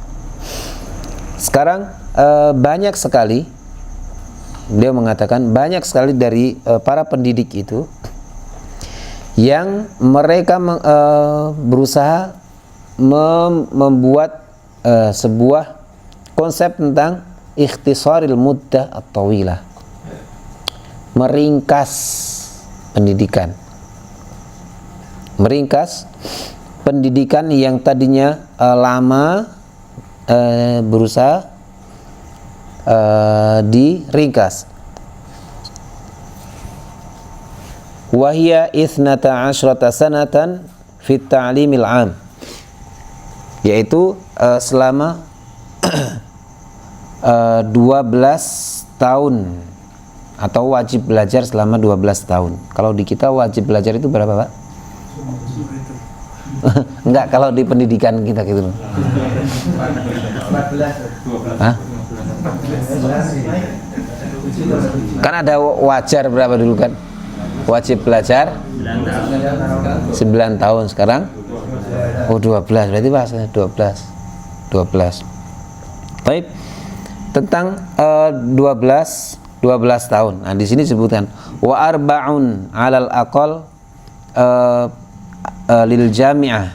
Sekarang banyak sekali, dia mengatakan banyak sekali dari para pendidik itu yang mereka berusaha membuat sebuah konsep tentang ikhtisaril muddah at-tawilah, meringkas pendidikan yang tadinya lama, berusaha diringkas. Wahia ithnata asyrata sanatan fit ta'limil 'am, yaitu selama 12 tahun, atau wajib belajar selama 12 tahun. Kalau di kita wajib belajar itu berapa, Pak? Enggak, kalau di pendidikan kita gitu loh. 14. Hah? Kan ada wajar berapa dulu kan? Wajib belajar 9 tahun, sekarang oh 12, berarti Pak 12. Baik, tentang 12 tahun. Nah, di sini disebutkan wa arba'un 'alal aqal lil jami'ah.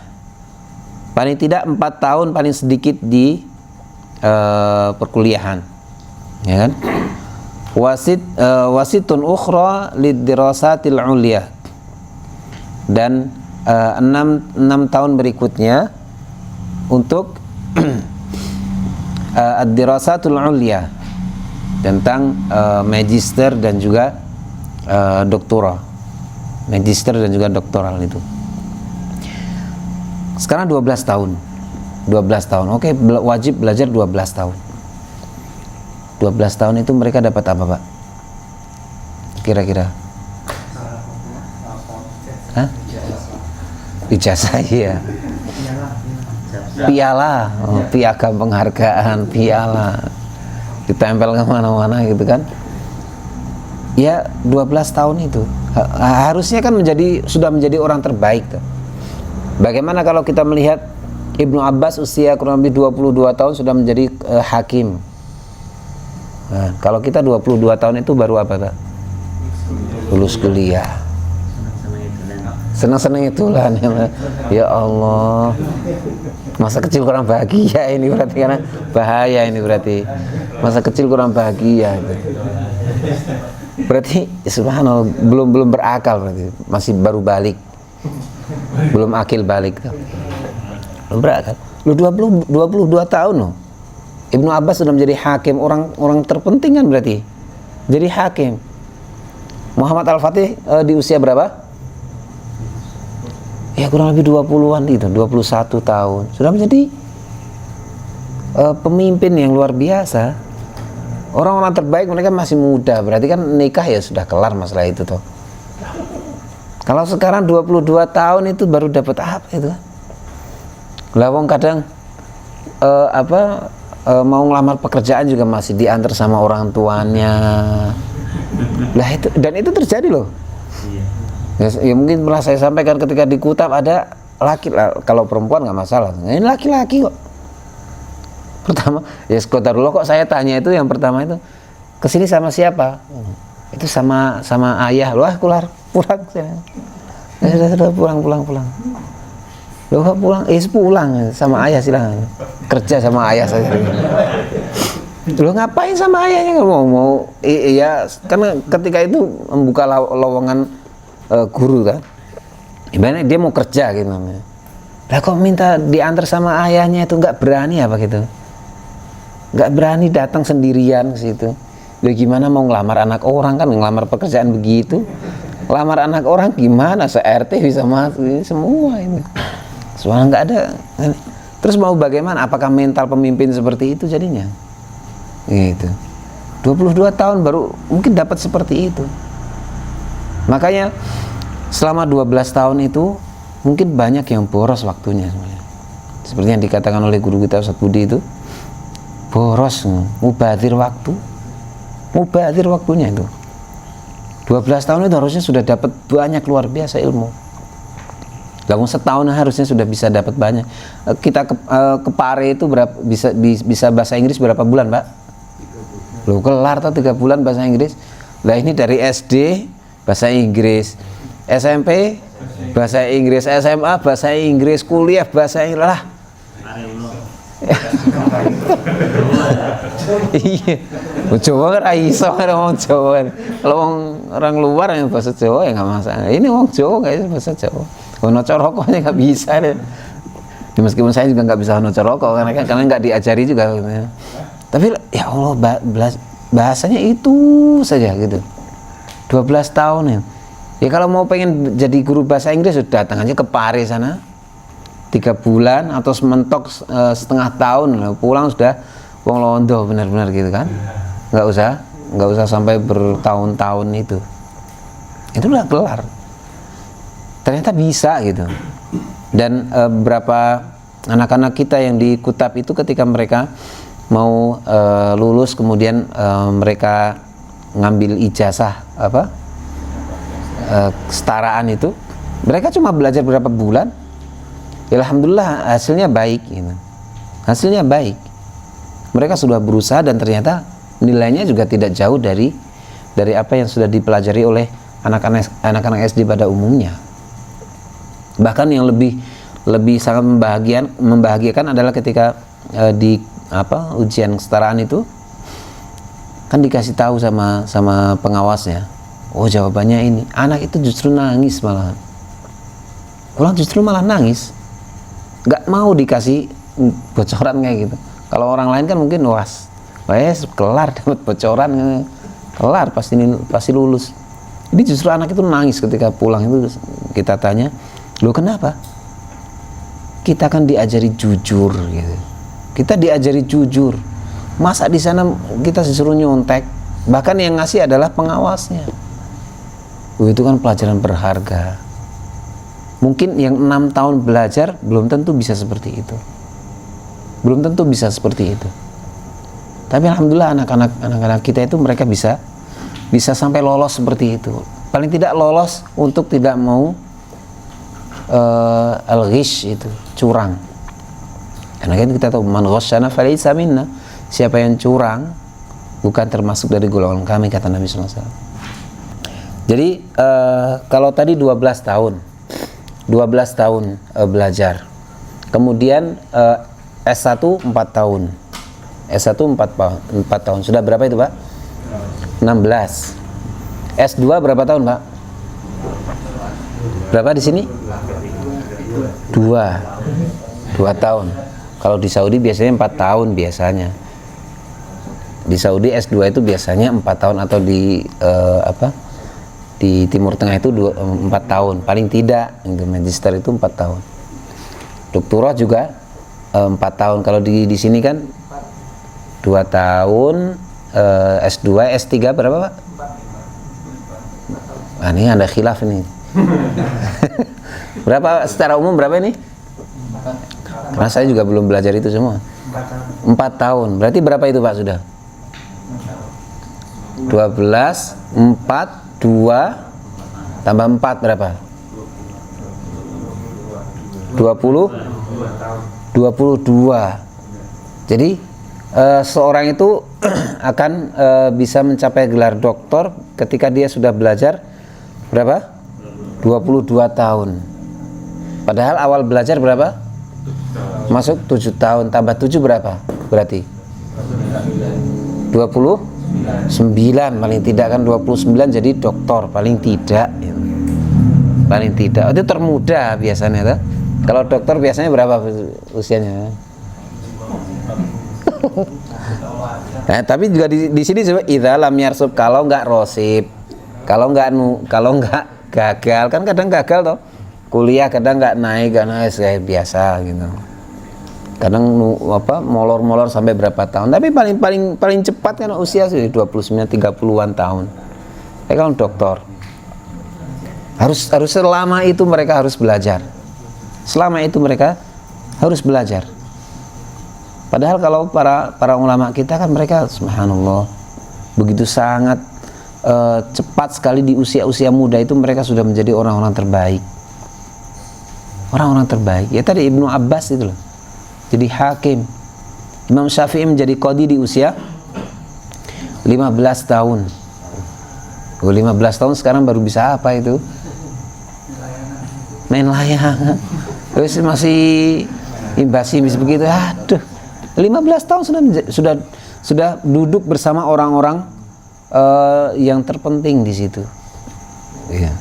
Paling tidak 4 tahun paling sedikit di perkuliahan. Ya kan? Wasitun ukhra lid dirasatil 'ulya. Dan 6 tahun berikutnya untuk ad-dirasatul 'ulya, tentang magister dan juga doktoral. Magister dan juga doktoral itu. Sekarang 12 tahun. Oke, wajib belajar 12 tahun. 12 tahun itu mereka dapat apa, Pak? Kira-kira? Hah? Ijazah, ya. Piala, piagam penghargaan, piala. Ditempel kemana-mana gitu kan. Ya, 12 tahun itu harusnya kan sudah menjadi orang terbaik tuh. Bagaimana kalau kita melihat Ibnu Abbas usia kurang lebih 22 tahun sudah menjadi hakim. Nah, kalau kita 22 tahun itu baru apa, Pak? Lulus kuliah. Senang-senang itulah. Ya Allah, masa kecil kurang bahagia ini berarti, karena bahaya ini berarti. Masa kecil kurang bahagia itu. Berarti subhanallah, belum berakal, berarti masih baru balik, belum akil balik, belum berakal. Lu 22 tahun loh. Ibnu Abbas sudah menjadi hakim, orang terpenting kan berarti jadi hakim. Muhammad Al-Fatih di usia berapa? Ya kurang lebih 20-an itu, 21 tahun sudah menjadi pemimpin yang luar biasa. Orang-orang terbaik mereka masih muda, berarti kan nikah ya sudah kelar masalah itu toh. Kalau sekarang 22 tahun itu baru dapat apa itu? Lawang kadang mau ngelamar pekerjaan juga masih diantar sama orang tuanya. Lah itu, dan itu terjadi loh. Ya mungkin pernah saya sampaikan ketika di Kutab ada laki, kalau perempuan nggak masalah, ini laki-laki kok. Pertama ya sekotar dulu kok saya tanya itu, yang pertama itu kesini sama siapa? Itu sama ayah. Loh, pulang pulang. Loh, pulang sama ayah, silakan kerja sama ayah saja. Loh, ngapain sama ayahnya? Mau iya, karena ketika itu membuka lowongan guru kan, gimana dia mau kerja gitu namanya. Lah kok minta diantar sama ayahnya, itu nggak berani apa gitu, nggak berani datang sendirian ke situ. Loh, gimana mau ngelamar anak orang kan, ngelamar pekerjaan begitu. lamar anak orang gimana, se-RT bisa masuk ini semua ini. Soalnya nggak ada. Terus mau bagaimana? Apakah mental pemimpin seperti itu jadinya? Gitu. 22 tahun baru mungkin dapat seperti itu. Makanya selama 12 tahun itu mungkin banyak yang boros waktunya sebenarnya. Seperti yang dikatakan oleh guru kita Ustaz Budi itu, boros, mubazir waktu. Mubazir waktunya itu. 12 tahun itu harusnya sudah dapat banyak luar biasa ilmu. Lalu setahun harusnya sudah bisa dapat banyak. Kita ke Pare itu berapa bisa bahasa Inggris berapa bulan, Pak? Loh, kelar tuh 3 bulan bahasa Inggris. Lah ini dari SD bahasa Inggris, SMP bahasa Inggris, SMA bahasa Inggris, kuliah bahasa Inggris lah. Iya, Jawa kan iso ngomong Jawa. Kalau orang luar yang bahasa Jawa ya nggak masalah. Ini orang Jawa nggak bisa bahasa Jawa. Noco rokoknya nggak bisa deh. Meskipun saya juga nggak bisa noco rokok karena nggak diajari juga. Tapi ya Allah, bahasanya itu saja gitu. 12 tahun ya. Ya kalau mau pengen jadi guru bahasa Inggris sudah datang aja ke Pare sana. 3 bulan atau sementok setengah tahun, pulang sudah wong londo benar-benar gitu kan. Nggak usah sampai bertahun-tahun itu. Itu udah kelar. Ternyata bisa gitu. Dan beberapa anak-anak kita yang di Kutab itu ketika mereka mau lulus kemudian mereka ngambil ijazah kesetaraan itu, mereka cuma belajar berapa bulan, ya alhamdulillah hasilnya baik gitu. Hasilnya baik, mereka sudah berusaha dan ternyata nilainya juga tidak jauh dari apa yang sudah dipelajari oleh anak-anak SD pada umumnya. Bahkan yang lebih sangat membahagiakan adalah ketika di ujian kesetaraan itu kan dikasih tahu sama pengawasnya, oh jawabannya ini, anak itu justru nangis malahan. Pulang justru malah nangis, nggak mau dikasih bocoran kayak gitu. Kalau orang lain kan mungkin kelar dapat bocoran, kelar pasti lulus. Ini justru anak itu nangis ketika pulang itu. Kita tanya, loh kenapa? Kita kan diajari jujur gitu. Kita diajari jujur. Masa di sana kita disuruh nyontek? Bahkan yang ngasih adalah pengawasnya. Itu kan pelajaran berharga. Mungkin yang 6 tahun belajar belum tentu bisa seperti itu. Belum tentu bisa seperti itu. Tapi alhamdulillah anak-anak kita itu mereka bisa sampai lolos seperti itu. Paling tidak lolos untuk tidak mau al-ghish itu, curang. Karena kan kita tahu man ghasyana falaysa minna. Siapa yang curang bukan termasuk dari golongan kami, kata Nabi sallallahu alaihi wasallam. Jadi kalau tadi 12 tahun belajar. Kemudian S1 4 tahun. S1 4 tahun. Sudah berapa itu, Pak? 16. S2 berapa tahun, Pak? Berapa di sini? 2 tahun. Kalau di Saudi biasanya 4 tahun biasanya. Di Saudi S2 itu biasanya 4 tahun atau di di Timur Tengah itu 4 tahun paling tidak. Magister itu 4 tahun. Doktorat juga 4 tahun. Kalau di sini kan 2 tahun. S2, S3 berapa, Pak? Ini ada khilaf ini. Berapa secara umum berapa ini? Karena saya juga belum belajar itu semua. 4 tahun. Berarti berapa itu, Pak, sudah? 12, 4, 2 tambah 4 berapa? 22. Jadi seorang itu akan bisa mencapai gelar doktor ketika dia sudah belajar berapa? 22 tahun. Padahal awal belajar berapa? Masuk 7 tahun tambah 7 berapa? Berarti 29 paling tidak kan, 29 jadi doktor paling tidak. Paling tidak. Itu termuda biasanya tuh. Kalau dokter biasanya berapa usianya? Nah, tapi juga di sini coba idza lam yarsub, kalau enggak rosib. Kalau enggak gagal kan, kadang gagal toh, kuliah kadang nggak naik karena kayak biasa gitu, kadang molor-molor sampai berapa tahun, tapi paling cepat kan usia sudah 29 30-an tahun. Kalau dokter harus selama itu mereka harus belajar, selama itu mereka harus belajar. Padahal kalau para ulama kita kan mereka subhanallah begitu sangat cepat sekali di usia muda itu mereka sudah menjadi orang-orang terbaik. Orang-orang terbaik. Ya tadi Ibnu Abbas itu loh. Jadi hakim. Imam Syafi'i menjadi qadhi di usia 15 tahun. 15 tahun sekarang baru bisa apa itu? Main layangan. Terus masih imbas-imbas begitu. Aduh. 15 tahun sudah duduk bersama orang-orang yang terpenting di situ. Iya.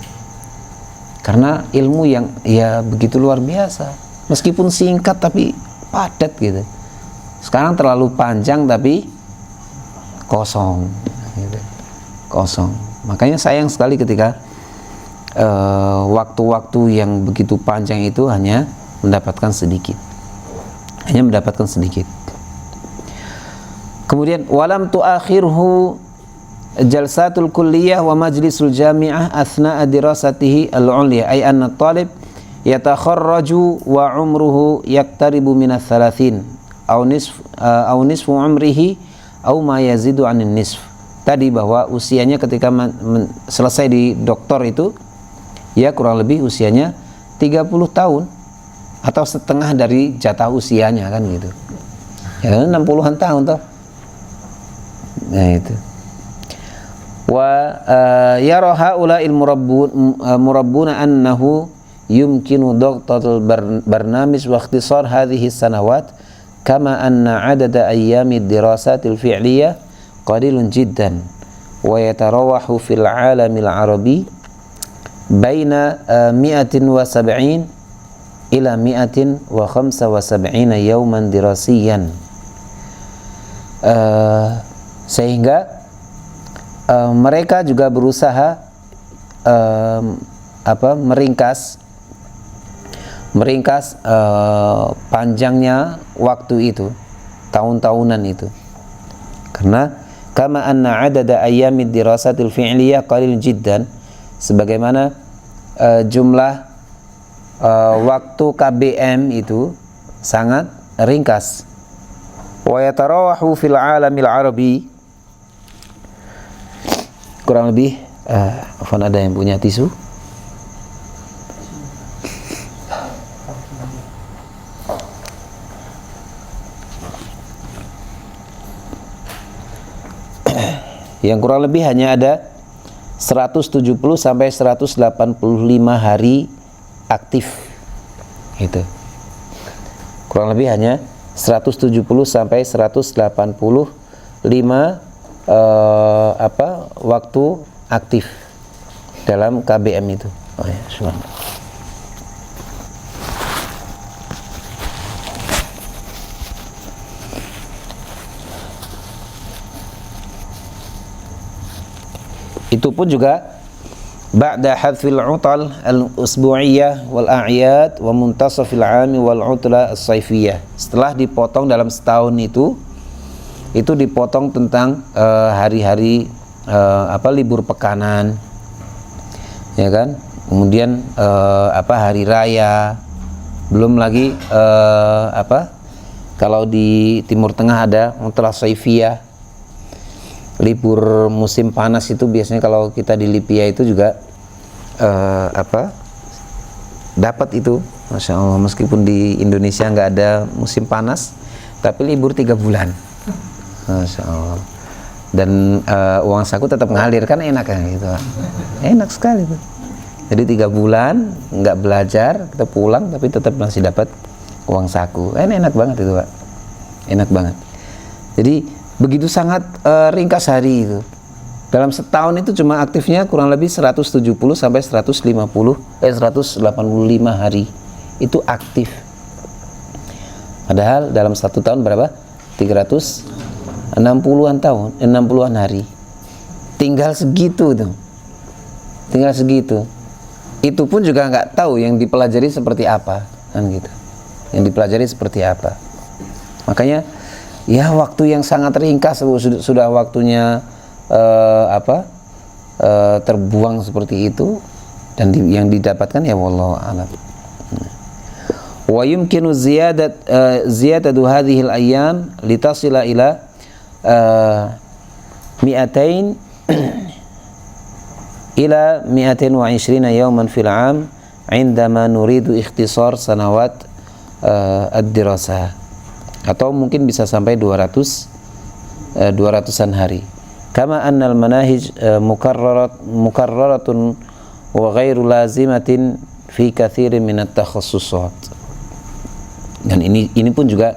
Karena ilmu yang ya begitu luar biasa. Meskipun singkat tapi padat gitu. Sekarang terlalu panjang tapi kosong. Gitu. Kosong. Makanya sayang sekali ketika waktu-waktu yang begitu panjang itu hanya mendapatkan sedikit. Hanya mendapatkan sedikit. Kemudian walam tuakhirhu jalsatul kulliyah wa majlisul jami'ah athna'a dirasatihi al-'ulya ay anna talib yatakharraju wa umruhu yaktaribu min ats-tsalatsin aw nisfu umrihi aw ma yazidu 'anil nisf. Tadi bahwa usianya ketika selesai di doktor itu ya kurang lebih usianya 30 tahun atau setengah dari jatah usianya kan gitu. Ya 60-an tahun toh. Nah itu. Wa yara haula'il murabbuna annahu yumkinu daqtatul barnamis wa ikhtisar hadhihi sanawat kama anna adada ayyamid dirasatil fi'liyah qalilun jiddan wa yatarawahu fil 'alamil 'arabi baina 170 ila 175 yawman dirasiyan. Sehingga mereka juga berusaha meringkas panjangnya waktu itu, tahun-tahunan itu. Karena kama anna adada ayyamid dirasatil fi'liyah qalil jiddan, sebagaimana jumlah waktu KBM itu sangat ringkas. Wa yatarawahu fil 'alamil 'arabi, kurang lebih ada yang punya tisu? Yang kurang lebih hanya ada 170 sampai 185 hari aktif. Itu. Kurang lebih hanya 170 sampai 185 waktu aktif dalam KBM itu. Oh ya, subhanallah. Itu pun juga ba'da hadfil 'utal al-usbu'iyyah wal a'yad wa muntasafil 'ami wal 'utla as-saifiyah. Setelah dipotong dalam setahun itu dipotong tentang hari-hari libur pekanan, ya kan? Kemudian hari raya, belum lagi kalau di Timur Tengah ada Utlah Saifiyah, libur musim panas itu biasanya kalau kita di Libya itu juga dapat itu, masya Allah, meskipun di Indonesia nggak ada musim panas, tapi libur 3 bulan. Masya Allah. Dan uang saku tetap ngalir, kan enak kan gitu, enak sekali tuh. Jadi 3 bulan nggak belajar, kita pulang tapi tetap masih dapat uang saku. Enak banget itu Pak, enak banget. Jadi begitu sangat ringkas hari itu. Dalam setahun itu cuma aktifnya kurang lebih 170 sampai 185 hari itu aktif. Padahal dalam 1 tahun berapa? 360-an tahun, 60-an hari. Tinggal segitu tuh. Tinggal segitu. itu pun juga nggak tahu yang dipelajari seperti apa, kan gitu. Yang dipelajari seperti apa. Makanya ya waktu yang sangat ringkas, sudah waktunya terbuang seperti itu, dan yang didapatkan ya wallahu a'lam. Wa yumkinu ziyadatu hadhihi al-ayyam litasila ila 200 ila 220 yawman fil 'am 'indama nuridu ikhtisar sanawat ad-dirasah, atau mungkin bisa sampai 200-an hari. Kama annal manahij mukarraratun wa ghairu lazimatin fi katsirin min at-takhassusat. Dan ini pun juga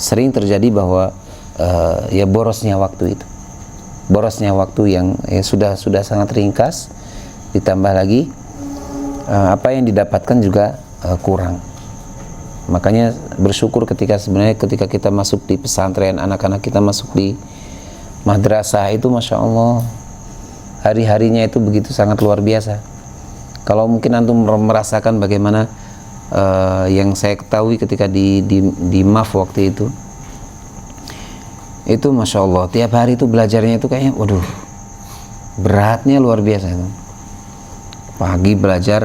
sering terjadi bahwa ya borosnya waktu itu. Borosnya waktu yang ya sudah sangat ringkas, ditambah lagi apa yang didapatkan juga kurang. Makanya bersyukur ketika kita masuk di pesantren, anak-anak kita masuk di madrasah itu, masya Allah, hari-harinya itu begitu sangat luar biasa. Kalau mungkin antum merasakan bagaimana yang saya ketahui ketika di MAF waktu itu masya Allah, tiap hari itu belajarnya itu kayaknya, waduh, beratnya luar biasa itu. Pagi belajar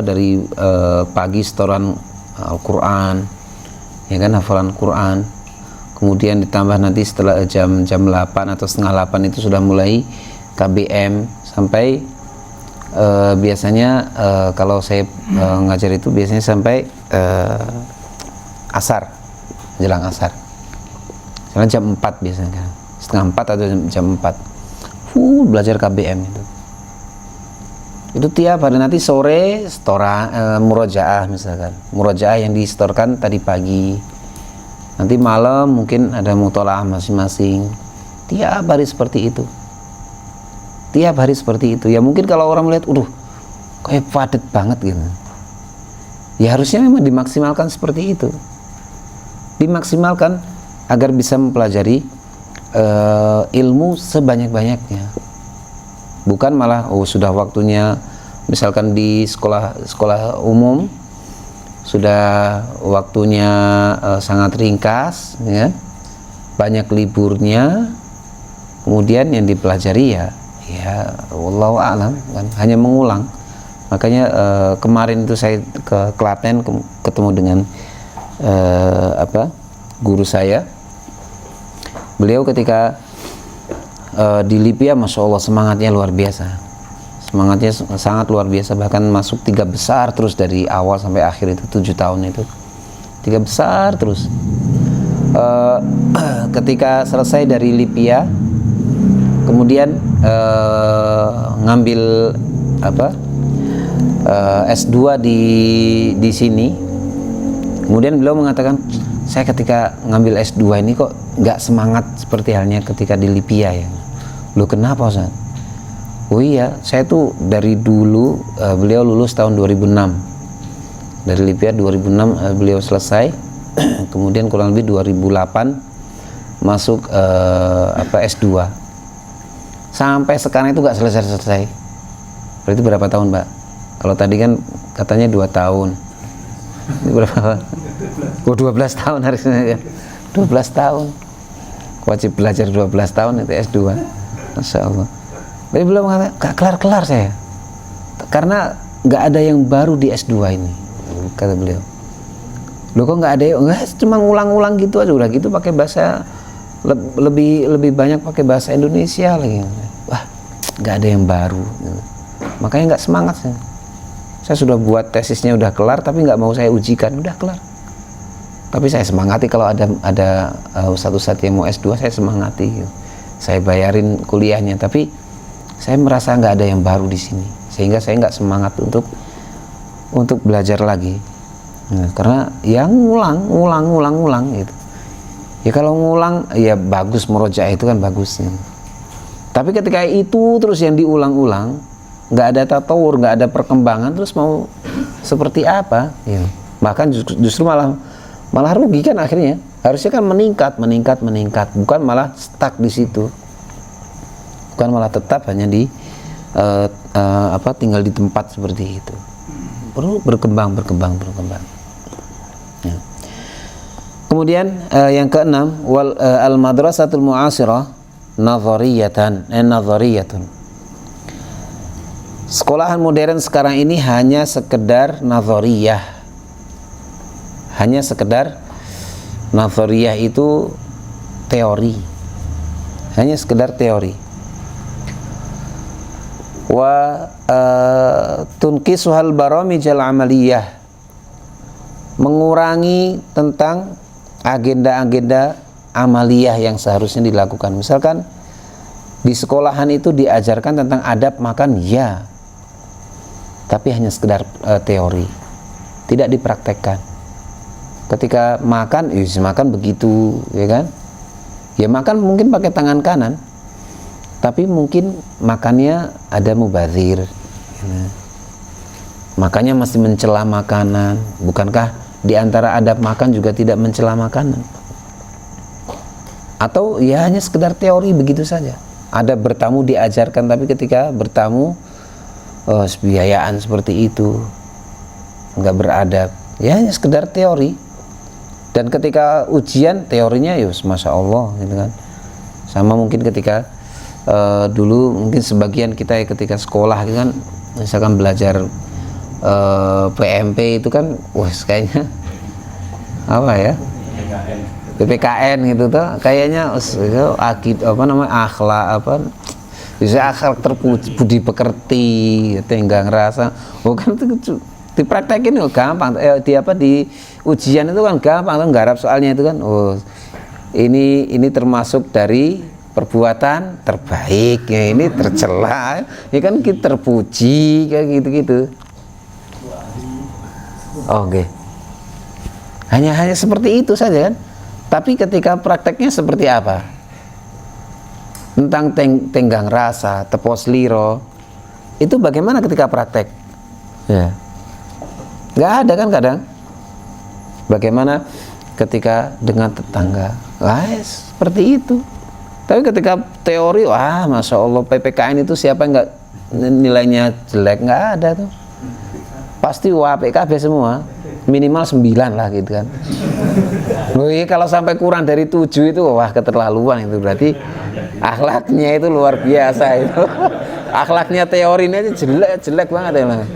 dari pagi setoran Al-Quran, ya kan, hafalan Quran. Kemudian ditambah nanti setelah jam 8 atau setengah 8 itu sudah mulai KBM sampai biasanya kalau saya ngajar itu biasanya sampai asar, jelang asar. Karena jam 4 biasanya kan, setengah 4 atau jam 4 belajar KBM itu tiap hari. Nanti sore setoran murojaah, misalkan murojaah yang disetorkan tadi pagi, nanti malam mungkin ada mutolaah masing-masing. Tiap hari seperti itu, tiap hari seperti itu. Ya mungkin kalau orang melihat, kayak padat banget gitu, ya harusnya memang dimaksimalkan seperti itu, dimaksimalkan agar bisa mempelajari ilmu sebanyak-banyaknya. Bukan malah sudah waktunya, misalkan di sekolah umum sudah waktunya sangat ringkas, ya, banyak liburnya, kemudian yang dipelajari ya wallahu a'lam, kan hanya mengulang. Makanya kemarin itu saya ke Klaten, ketemu dengan guru saya. Beliau ketika di Libya, masya Allah, semangatnya luar biasa, semangatnya sangat luar biasa. Bahkan masuk 3 besar terus dari awal sampai akhir itu 7 tahun itu 3 besar terus. Ketika selesai dari Libya, kemudian ngambil S2 di sini. Kemudian beliau mengatakan, saya ketika ngambil S2 ini kok nggak semangat seperti halnya ketika di Libya ya. Loh, kenapa Ustaz? Oh iya, saya tuh dari dulu, beliau lulus tahun 2006 dari Libya. 2006 beliau selesai. Kemudian kurang lebih 2008 masuk S2. Sampai sekarang itu nggak selesai. Berarti berapa tahun, Mbak? Kalau tadi kan katanya 2 tahun. Ini berapa? 12 tahun harusnya ya. 12 tahun. Wajib belajar 12 tahun itu S2. Masya Allah. Tapi belum mengatakan, gak kelar-kelar saya. Karena gak ada yang baru di S2 ini, kata beliau. Loh, kok gak ada yang, cuma ngulang-ngulang gitu aja, udah gitu pakai bahasa, lebih banyak pakai bahasa Indonesia lagi. Wah, gak ada yang baru. Makanya gak semangat saya. Saya sudah buat tesisnya udah kelar, tapi nggak mau saya ujikan, udah kelar. Tapi saya semangati kalau ada ustadz yang mau S2, saya semangati. Gitu. Saya bayarin kuliahnya, tapi saya merasa nggak ada yang baru di sini, sehingga saya nggak semangat untuk belajar lagi. Nah, karena yang ngulang gitu. Ya kalau ngulang, ya bagus, murojaah itu kan bagus. Gitu. Tapi ketika itu terus yang diulang-ulang, nggak ada tatawur, nggak ada perkembangan, terus mau seperti apa? Ya. Bahkan justru malah rugi kan akhirnya. Harusnya kan meningkat, bukan malah stuck di situ, bukan malah tetap hanya di tinggal di tempat seperti itu. Perlu berkembang. Ya. Kemudian yang keenam, al madrasatul mu'asirah nadhariyatun. Sekolahan modern sekarang ini hanya sekedar nadhariyah. Hanya sekedar nadhariyah itu teori. Hanya sekedar teori. Wa tunkisuhal baramijal amaliyah, mengurangi tentang agenda-agenda amaliyah yang seharusnya dilakukan. Misalkan di sekolahan itu diajarkan tentang adab makan, ya, tapi hanya sekedar teori, tidak dipraktekkan. Ketika makan, makan begitu, ya kan? Ya makan mungkin pakai tangan kanan, tapi mungkin makannya ada mubazir, makanya masih mencela makanan. Bukankah di antara adab makan juga tidak mencela makanan? Atau ya hanya sekedar teori begitu saja. Ada bertamu diajarkan, tapi ketika bertamu biayaan seperti itu, nggak beradab, ya hanya sekedar teori. Dan ketika ujian teorinya yus masya Allah gitu kan. Sama mungkin ketika dulu mungkin sebagian kita ya ketika sekolah gitu kan, misalkan belajar PMP itu kan, wah kayaknya apa ya, PPKN gitu tuh kayaknya akhlak bisa akhlak terpuji, budi pekerti, tenggang rasa. Bukan itu dipraktekin gampang. Di ujian itu kan gampang, tuh nggarap soalnya itu kan. Oh, ini termasuk dari perbuatan terbaik, ya ini tercela, ya kan kita terpuji kayak gitu-gitu. Oke. Hanya seperti itu saja kan. Tapi ketika prakteknya seperti apa? Tentang tenggang rasa, tepos liro, itu bagaimana ketika praktek? Ya, nggak ada kan kadang. Bagaimana ketika dengan tetangga? Seperti itu. Tapi ketika teori, wah masya Allah PPKN itu siapa yang nggak nilainya jelek, nggak ada tuh. Pasti PKB semua, minimal 9 lah gitu kan. Loh, iya, kalau sampai kurang dari 7 itu wah keterlaluan itu, berarti akhlaknya itu luar biasa itu. Akhlaknya teorinya itu jelek banget ya.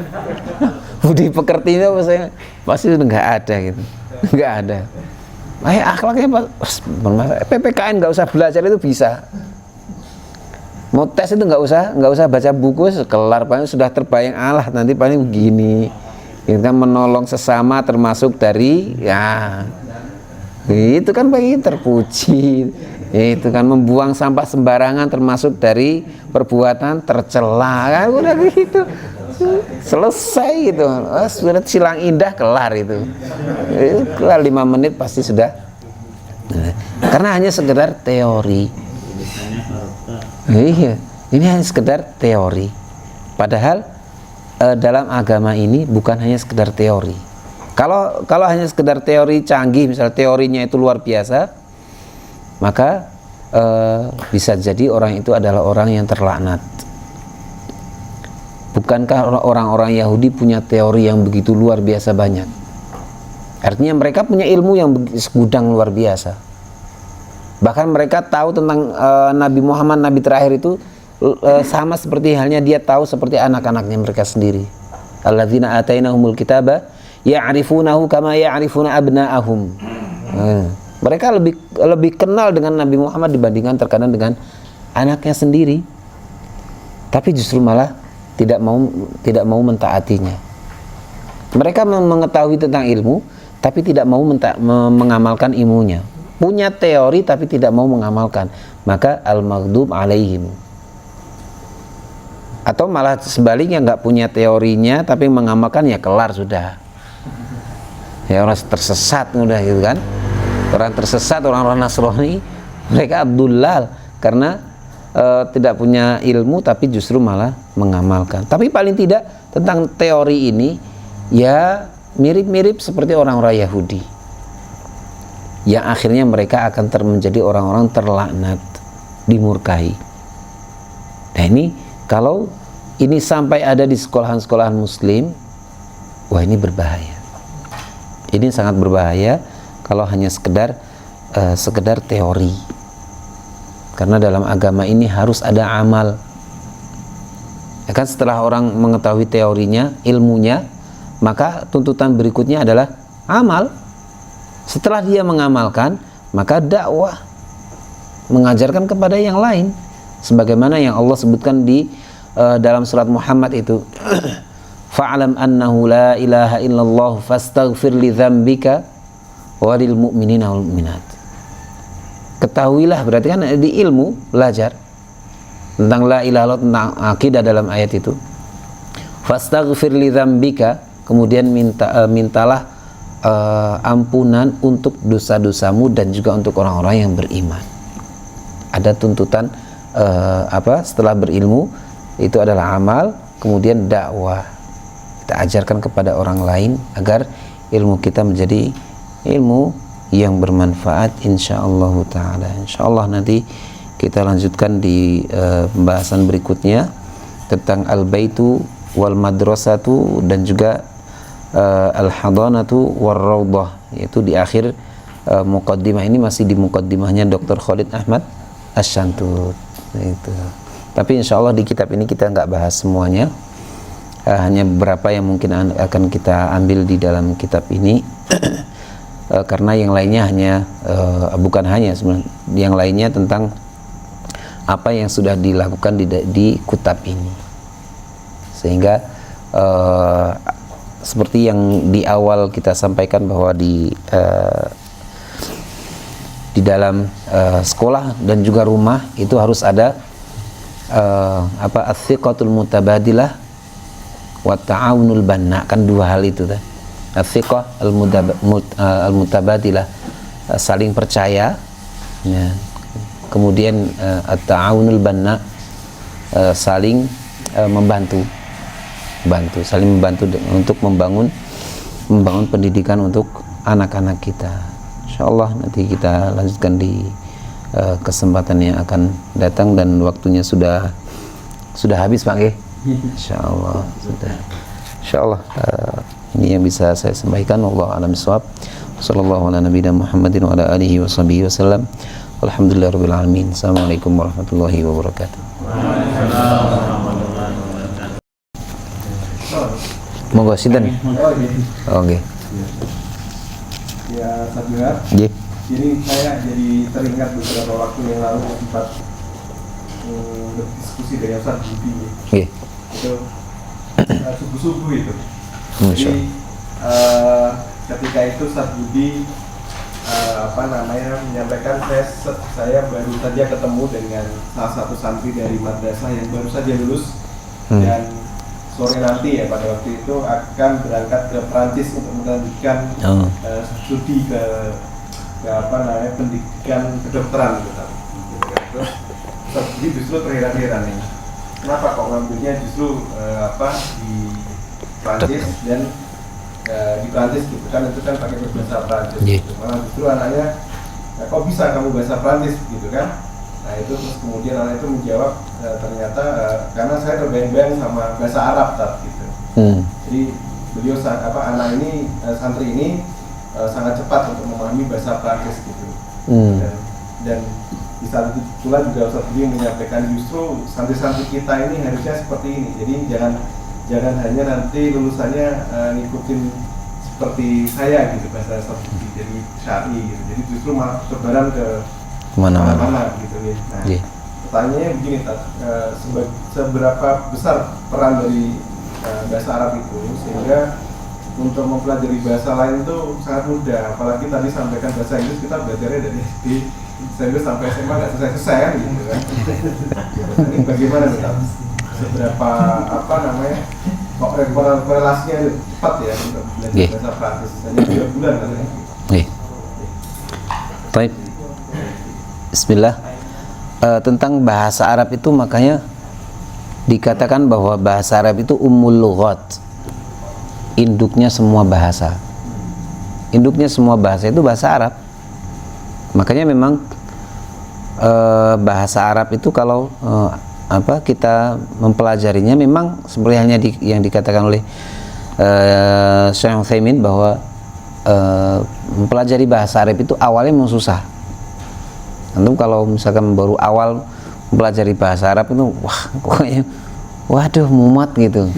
Budi pekertinya pasti itu nggak ada gitu, nggak ada. Akhlaknya PPKN nggak usah belajar itu bisa. Mau tes itu nggak usah baca buku, kelar paling sudah terbayang, Allah nanti paling begini. Kita menolong sesama termasuk dari ya itu kan paling terpuji. Itu kan membuang sampah sembarangan termasuk dari perbuatan tercela, kan udah gitu. Selesai gitu. Sudah silang indah kelar itu. Kelar 5 menit pasti sudah. Karena hanya sekedar teori. Iya, ini hanya sekedar teori. Padahal dalam agama ini bukan hanya sekedar teori. Kalau hanya sekedar teori canggih, misal teorinya itu luar biasa, maka bisa jadi orang itu adalah orang yang terlaknat. Bukankah orang-orang Yahudi punya teori yang begitu luar biasa banyak? Artinya mereka punya ilmu yang segudang luar biasa. Bahkan mereka tahu tentang Nabi Muhammad, Nabi terakhir itu sama seperti halnya dia tahu seperti anak-anaknya mereka sendiri. Alladzina atainahumul kitaba ya'rifunahu kama ya'rifuna abna'ahum. Mereka lebih kenal dengan Nabi Muhammad dibandingkan terkadang dengan anaknya sendiri. Tapi justru malah tidak mau mentaatinya. Mereka mengetahui tentang ilmu tapi tidak mau mengamalkan ilmunya. Punya teori tapi tidak mau mengamalkan, maka al-maghdub alaihim. Atau malah sebaliknya, nggak punya teorinya tapi mengamalkan, ya kelar sudah. Ya orang tersesat udah gitu kan. Orang tersesat, orang-orang Nasrani, mereka abdullal karena tidak punya ilmu tapi justru malah mengamalkan. Tapi paling tidak tentang teori ini ya mirip-mirip seperti orang-orang Yahudi, yang akhirnya mereka akan menjadi orang-orang terlaknat, dimurkai. Nah ini kalau ini sampai ada di sekolahan-sekolahan muslim, wah ini berbahaya. Ini sangat berbahaya kalau hanya sekedar teori. Karena dalam agama ini harus ada amal. Ya kan, setelah orang mengetahui teorinya, ilmunya, maka tuntutan berikutnya adalah amal. Setelah dia mengamalkan, maka dakwah, mengajarkan kepada yang lain, sebagaimana yang Allah sebutkan di dalam surat Muhammad itu. Fa'alam annahu la ilaha illallah fastaghfir li dzambika wa lil mu'minina wal mu'minat. Ketahuilah, berarti kan di ilmu belajar tentang la ilaha illallah, tentang akidah dalam ayat itu. Fastaghfir li dzambika, kemudian mintalah ampunan untuk dosa-dosamu dan juga untuk orang-orang yang beriman. Ada tuntutan setelah berilmu itu adalah amal, kemudian dakwah. Kita ajarkan kepada orang lain agar ilmu kita menjadi ilmu yang bermanfaat, insyaallah taala. Insyaallah nanti kita lanjutkan di pembahasan berikutnya tentang al-baitu wal madrasatu dan juga al-hadanatu war raudhah, yaitu di akhir muqaddimah ini, masih di muqaddimahnya Dr. Khalid Ahmad Asy-Syantut itu. Tapi insyaallah di kitab ini kita nggak bahas semuanya, hanya beberapa yang mungkin akan kita ambil di dalam kitab ini. Karena yang lainnya hanya bukan hanya sebenarnya, yang lainnya tentang apa yang sudah dilakukan di kitab ini, sehingga seperti yang di awal kita sampaikan bahwa di dalam sekolah dan juga rumah itu harus ada as-thiqatul mutabadilah wa ta'awunul banna, kan dua hal itu kan. As-thiqah al-mutabadilah, saling percaya ya. Kemudian at-ta'awunul banna, saling saling membantu untuk membangun pendidikan untuk anak-anak kita. Insyaallah nanti kita lanjutkan di kesempatan yang akan datang, dan waktunya sudah habis Pak nggih. Insyaallah sudah. Insyaallah ini yang bisa saya sampaikan. Wallahu a'lam bishawab. Sallallahu ala nabiyina Muhammadin wa ala alihi washabihi wasallam. Alhamdulillahirabbil alamin. Assalamualaikum warahmatullahi wabarakatuh. Monggo sinten? Oke. Ya, Sadhar. Nggih. Jadi saya jadi teringat beberapa waktu yang lalu sempat berdiskusi dengan Ustaz Budi. Nggih. Itu subuh-subuh itu. Masya Jadi ketika itu Ustaz Budi menyampaikan saya baru saja ketemu dengan salah satu santri dari madrasah yang baru saja lulus dan sore nanti ya pada waktu itu akan berangkat ke Perancis untuk melanjutkan studi ke pendidikan kedokteran gitu. Terus Ustaz Budi justru terheran-heran nih, kenapa kok ngambilnya justru di Prancis dan di Prancis gitu kan, itu kan pakai bahasa Prancis gitu. Malah justru anaknya, kok bisa kamu bahasa Prancis gitu kan. Nah itu terus kemudian anak itu menjawab ternyata karena saya terbayang-bayang sama bahasa Arab gitu. Jadi beliau anak ini santri ini sangat cepat untuk memahami bahasa Prancis gitu. Dan di saat itu pula juga Ustaz Budi menyampaikan justru santri-santri kita ini harusnya seperti ini. Jadi jangan hanya nanti lulusannya ngikutin seperti saya gitu bahasa Ustaz Budi, jadi syar'i gitu. Jadi justru malah terbaran ke mana-mana gitu ya. Nah, pertanyaannya begini, seberapa besar peran dari bahasa Arab itu sehingga untuk mempelajari bahasa lain itu sangat mudah, apalagi tadi sampaikan bahasa Inggris kita belajarnya dari SD sampai SMA nggak selesai kan gitu kan. Ini bagaimana nih, seberapa korelasinya cepat ya untuk belajar bahasa Prancis, hanya 3 bulan katanya. Baik. Bismillah. Tentang bahasa Arab itu makanya dikatakan bahwa bahasa Arab itu ummul lughat, induknya semua bahasa. Induknya semua bahasa itu bahasa Arab. Makanya memang bahasa Arab itu kalau kita mempelajarinya memang seperti halnya yang dikatakan oleh Syekh Utsaimin bahwa mempelajari bahasa Arab itu awalnya memang susah. Antum kalau misalkan baru awal mempelajari bahasa Arab itu pokoknya waduh mumet gitu.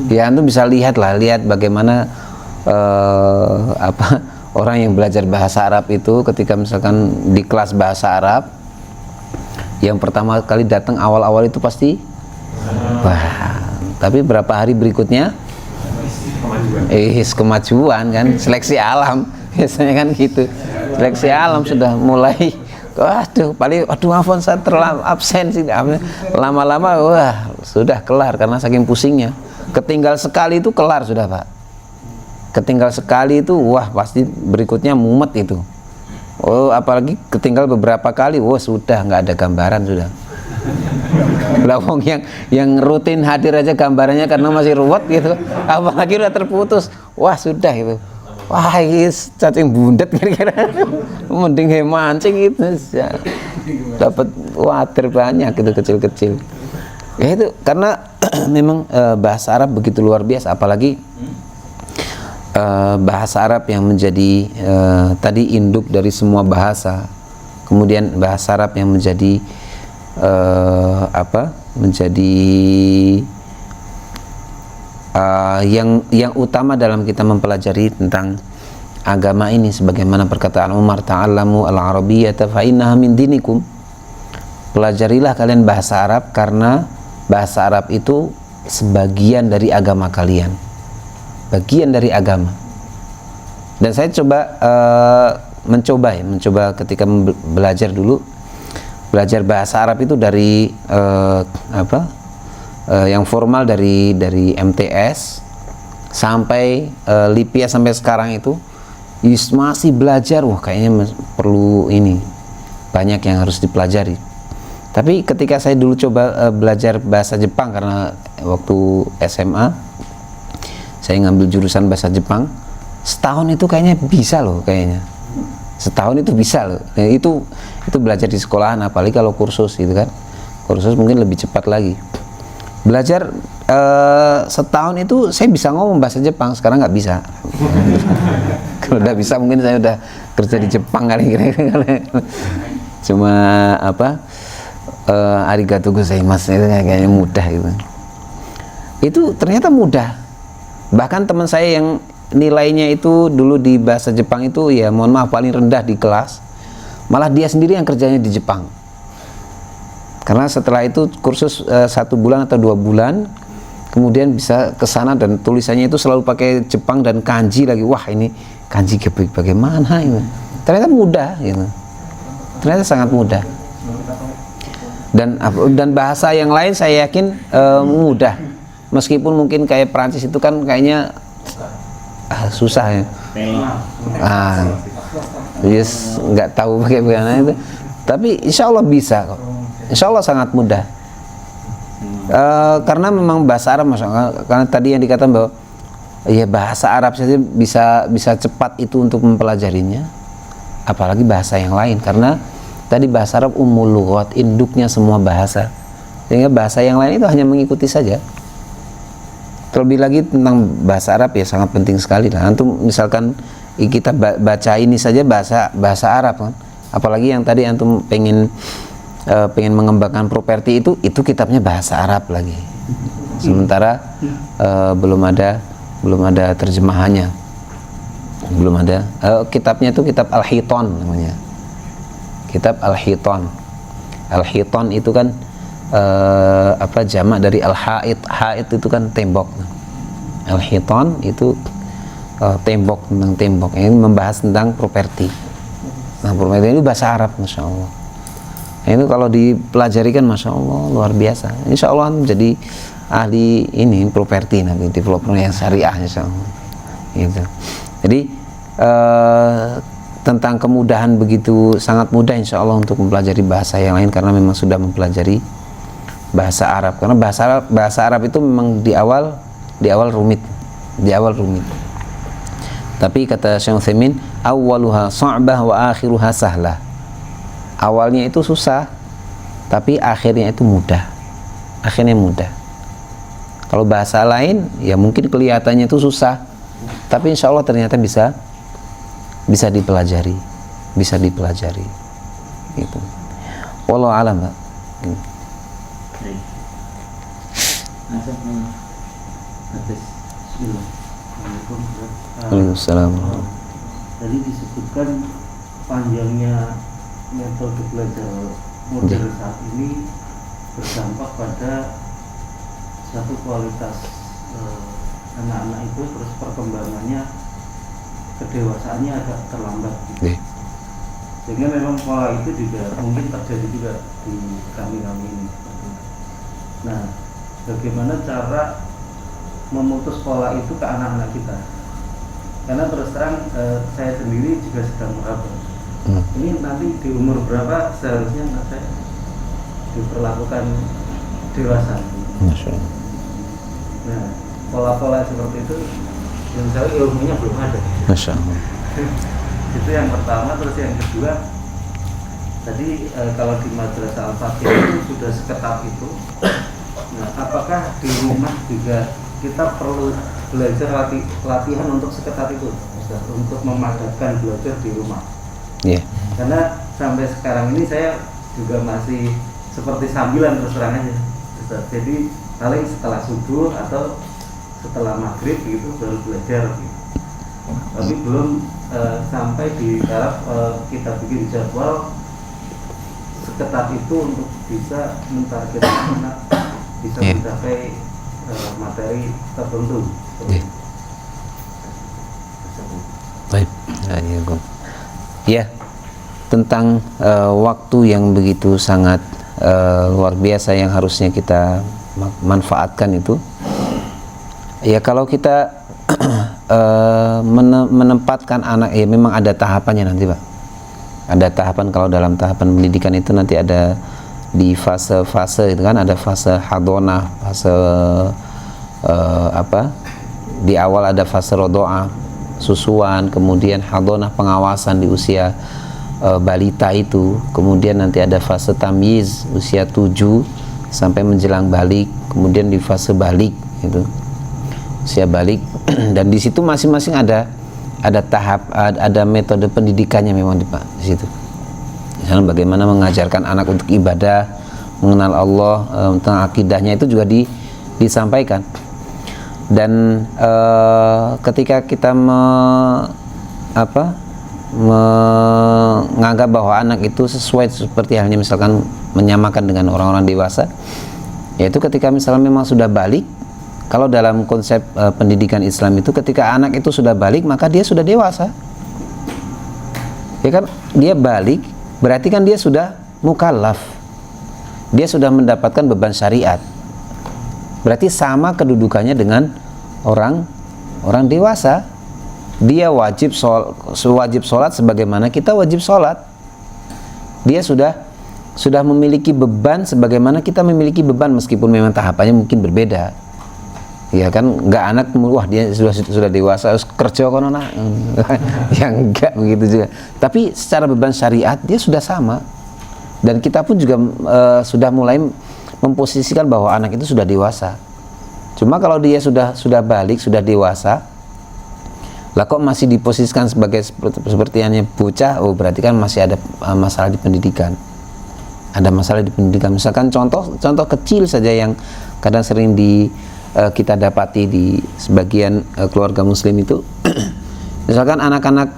Ya antum bisa lihat bagaimana orang yang belajar bahasa Arab itu ketika misalkan di kelas bahasa Arab yang pertama kali datang awal-awal itu pasti wah, tapi berapa hari berikutnya kemajuan kan, seleksi alam biasanya kan gitu. Seleksi alam sudah mulai waduh maafkan saya terlalu absen sih, lama-lama wah sudah kelar karena saking pusingnya. Ketinggal sekali itu kelar sudah Pak, ketinggal sekali itu wah pasti berikutnya mumet itu. Oh apalagi ketinggal beberapa kali, wah sudah nggak ada gambaran sudah. Lawong yang rutin hadir aja gambarannya karena masih ruwet gitu, apalagi udah terputus, wah sudah itu. Wah ini cacing bundet kira-kira. Mending mancing itu ya. Dapat water banyak gitu kecil-kecil. Ya itu karena memang bahasa Arab begitu luar biasa, apalagi bahasa Arab yang menjadi tadi induk dari semua bahasa, kemudian bahasa Arab yang menjadi yang utama dalam kita mempelajari tentang agama ini, sebagaimana perkataan Umar, ta'allamu al-arabiyyata fa innaha min dinikum. Pelajarilah kalian bahasa Arab karena bahasa Arab itu sebagian dari agama kalian, bagian dari agama. Dan saya mencoba ketika belajar dulu, belajar bahasa Arab itu dari yang formal dari MTS sampai Lipia sampai sekarang itu masih belajar. Wah kayaknya perlu ini banyak yang harus dipelajari. Tapi ketika saya dulu coba belajar bahasa Jepang, karena waktu SMA saya ngambil jurusan bahasa Jepang, setahun itu kayaknya bisa loh, kayaknya setahun itu bisa loh. Nah, itu belajar di sekolahan, apalagi kalau kursus gitu kan, kursus mungkin lebih cepat lagi. Belajar setahun itu saya bisa ngomong bahasa Jepang, sekarang nggak bisa. Kalau udah bisa mungkin saya udah kerja di Jepang kali kira-kira. Cuma arigatou gozaimasu itu kayaknya mudah gitu. Itu ternyata mudah. Bahkan teman saya yang nilainya itu dulu di bahasa Jepang itu ya mohon maaf paling rendah di kelas, malah dia sendiri yang kerjanya di Jepang. Karena setelah itu kursus 1 bulan atau 2 bulan, kemudian bisa ke sana dan tulisannya itu selalu pakai Jepang dan kanji lagi. Wah ini kanji bagaimana ini? Ternyata mudah gitu. Ternyata sangat mudah. Dan bahasa yang lain saya yakin mudah. Meskipun mungkin kayak Prancis itu kan kayaknya susah ya. Yes, nggak tahu bagaimana itu. Tapi insya Allah bisa kok. Insya Allah sangat mudah. Karena memang bahasa Arab, karena tadi yang dikatakan bahwa ya bahasa Arab saja bisa cepat itu untuk mempelajarinya, apalagi bahasa yang lain. Karena tadi bahasa Arab ummul lughat, induknya semua bahasa, sehingga bahasa yang lain itu hanya mengikuti saja. Terlebih lagi tentang bahasa Arab ya sangat penting sekali lah. Antum misalkan kita baca ini saja bahasa Arab kan, apalagi yang tadi antum pengen mengembangkan properti itu kitabnya bahasa Arab lagi, sementara belum ada terjemahannya, belum ada. Kitabnya itu kitab Al-Hiton namanya, kitab Al-Hiton. Al-Hiton itu kan jamak dari Al-Ha'id. Ha'id itu kan tembok. Al-Hiton itu tembok, tentang tembok. Ini membahas tentang properti. Nah, properti itu bahasa Arab, masya Allah. Nah, itu kalau dipelajari kan masya Allah luar biasa. Insya Allah menjadi ahli ini properti nanti, developer yang syariah insya Allah. Gitu. Jadi tentang kemudahan begitu sangat mudah insya Allah untuk mempelajari bahasa yang lain karena memang sudah mempelajari bahasa Arab. Karena bahasa Arab itu memang di awal rumit, Tapi kata Syekh Utsaimin, awwaluha sha'bah wa akhiruha sahlah. Awalnya itu susah, tapi akhirnya itu mudah. akhirnya mudah. Kalau bahasa lain ya mungkin kelihatannya itu susah, tapi insya Allah ternyata bisa dipelajari, gitu. Wallahu a'lam, Pak. Baik. Atas Bismillah. Assalamualaikum. Waalaikumsalam. Tadi disebutkan panjangnya metode belajar modern saat ini berdampak pada satu kualitas anak-anak itu, terus perkembangannya, kedewasaannya agak terlambat gitu. Sehingga memang pola itu juga mungkin terjadi juga di kami-kami ini. Nah, bagaimana cara memutus pola itu ke anak-anak kita? Karena terus terang saya sendiri juga sedang meraba. Ini nanti di umur berapa seharusnya anak saya diperlakukan dewasa? Masya Allah. Nah, pola-pola seperti itu yang saya ilmunya belum ada. Masya Allah. Itu yang pertama. Terus yang kedua, tadi kalau di Madrasah Al-Fatihah itu sudah seketat itu. Nah, apakah di rumah juga kita perlu belajar latihan untuk seketat itu, Ustaz, untuk memadatkan belajar di rumah? Iya. Karena sampai sekarang ini saya juga masih seperti sambilan terus terang aja, Ustaz. Jadi paling setelah subuh atau setelah maghrib gitu baru belajar gitu. Tapi belum sampai di taraf kita bikin jadwal seketat itu untuk bisa mentargetkan anak bisa mencapai materi tertentu. Baik. Ya, tentang waktu yang begitu sangat luar biasa yang harusnya kita manfaatkan itu. Ya, kalau kita menempatkan anak, ya memang ada tahapannya nanti, Pak. Ada tahapan, kalau dalam tahapan pendidikan itu nanti ada di fase-fase itu kan, ada fase hadonah, fase di awal ada fase rodoah, susuan, kemudian hadonah, pengawasan di usia balita itu, kemudian nanti ada fase tamyiz usia 7 sampai menjelang balik, kemudian di fase balik itu usia balik dan di situ masing-masing ada tahap, ada metode pendidikannya memang di situ. Misalnya bagaimana mengajarkan anak untuk ibadah, mengenal Allah, tentang akidahnya itu juga disampaikan. Dan ketika kita menganggap bahwa anak itu sesuai seperti halnya misalkan menyamakan dengan orang-orang dewasa, yaitu ketika misalnya memang sudah balik. Kalau dalam konsep pendidikan Islam itu, ketika anak itu sudah balik maka dia sudah dewasa, ya kan? Dia balik berarti kan dia sudah mukallaf, dia sudah mendapatkan beban syariat, berarti sama kedudukannya dengan orang dewasa. Dia wajib sholat sebagaimana kita wajib sholat. Dia sudah memiliki beban sebagaimana kita memiliki beban, meskipun memang tahapannya mungkin berbeda. Ya kan, nggak anak wah dia sudah dewasa harus kerja kono nak. Ya enggak begitu juga. Tapi secara beban syariat dia sudah sama. Dan kita pun juga sudah mulai memposisikan bahwa anak itu sudah dewasa. Cuma kalau dia sudah balik, sudah dewasa, lah kok masih diposisikan sebagai seperti hanya bocah, oh berarti kan masih ada masalah di pendidikan. Ada masalah di pendidikan. Misalkan contoh kecil saja yang kadang sering kita dapati di sebagian keluarga muslim itu. Misalkan anak-anak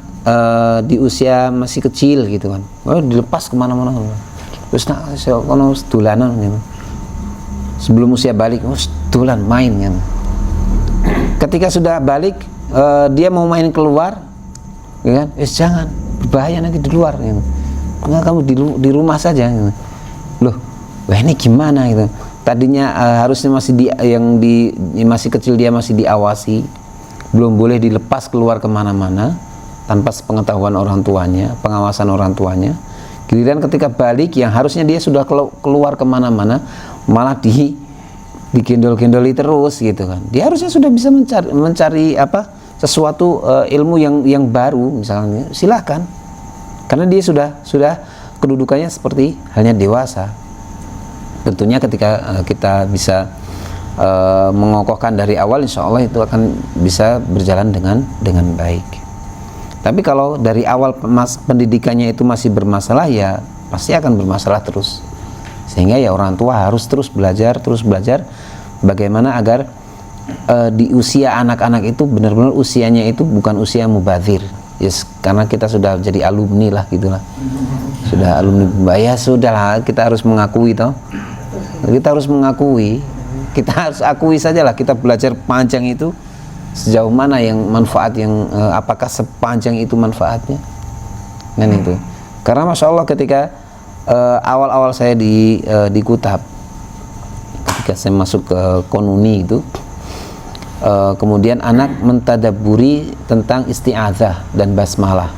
di usia masih kecil gitu kan, dilepas kemana-mana, terus nak saya kono dolanan gitu. Sebelum usia balik, dolan main kan. Ketika sudah balik, dia mau main keluar, ya kan? Jangan, berbahaya nanti di luar. Gitu. Enggak, kamu di rumah saja. Gitu. Loh, wah ini gimana gitu? Tadinya harusnya masih kecil dia masih diawasi, belum boleh dilepas keluar kemana-mana tanpa sepengetahuan orang tuanya, pengawasan orang tuanya. Giliran ketika balik yang harusnya dia sudah keluar kemana-mana, malah digendol-gendoli terus gitu kan. Dia harusnya sudah bisa mencari sesuatu ilmu yang baru misalnya, silahkan, karena dia sudah kedudukannya seperti halnya dewasa. tentunya ketika kita bisa mengokohkan dari awal, insya Allah itu akan bisa berjalan dengan baik. Tapi kalau dari awal pendidikannya itu masih bermasalah, ya pasti akan bermasalah terus. Sehingga ya orang tua harus terus belajar bagaimana agar di usia anak-anak itu benar-benar usianya itu bukan usia mubadzir. Yes, karena kita sudah jadi alumni lah gitulah. Sudah alumni, ya sudahlah, kita harus mengakui toh. Kita harus mengakui, kita harus akui sajalah, kita belajar panjang itu sejauh mana yang manfaat yang apakah sepanjang itu manfaatnya. Dan itu. Karena Masya Allah ketika awal-awal saya di Kutab, ketika saya masuk ke Konuni itu, kemudian anak mentadaburi tentang isti'adzah dan basmalah,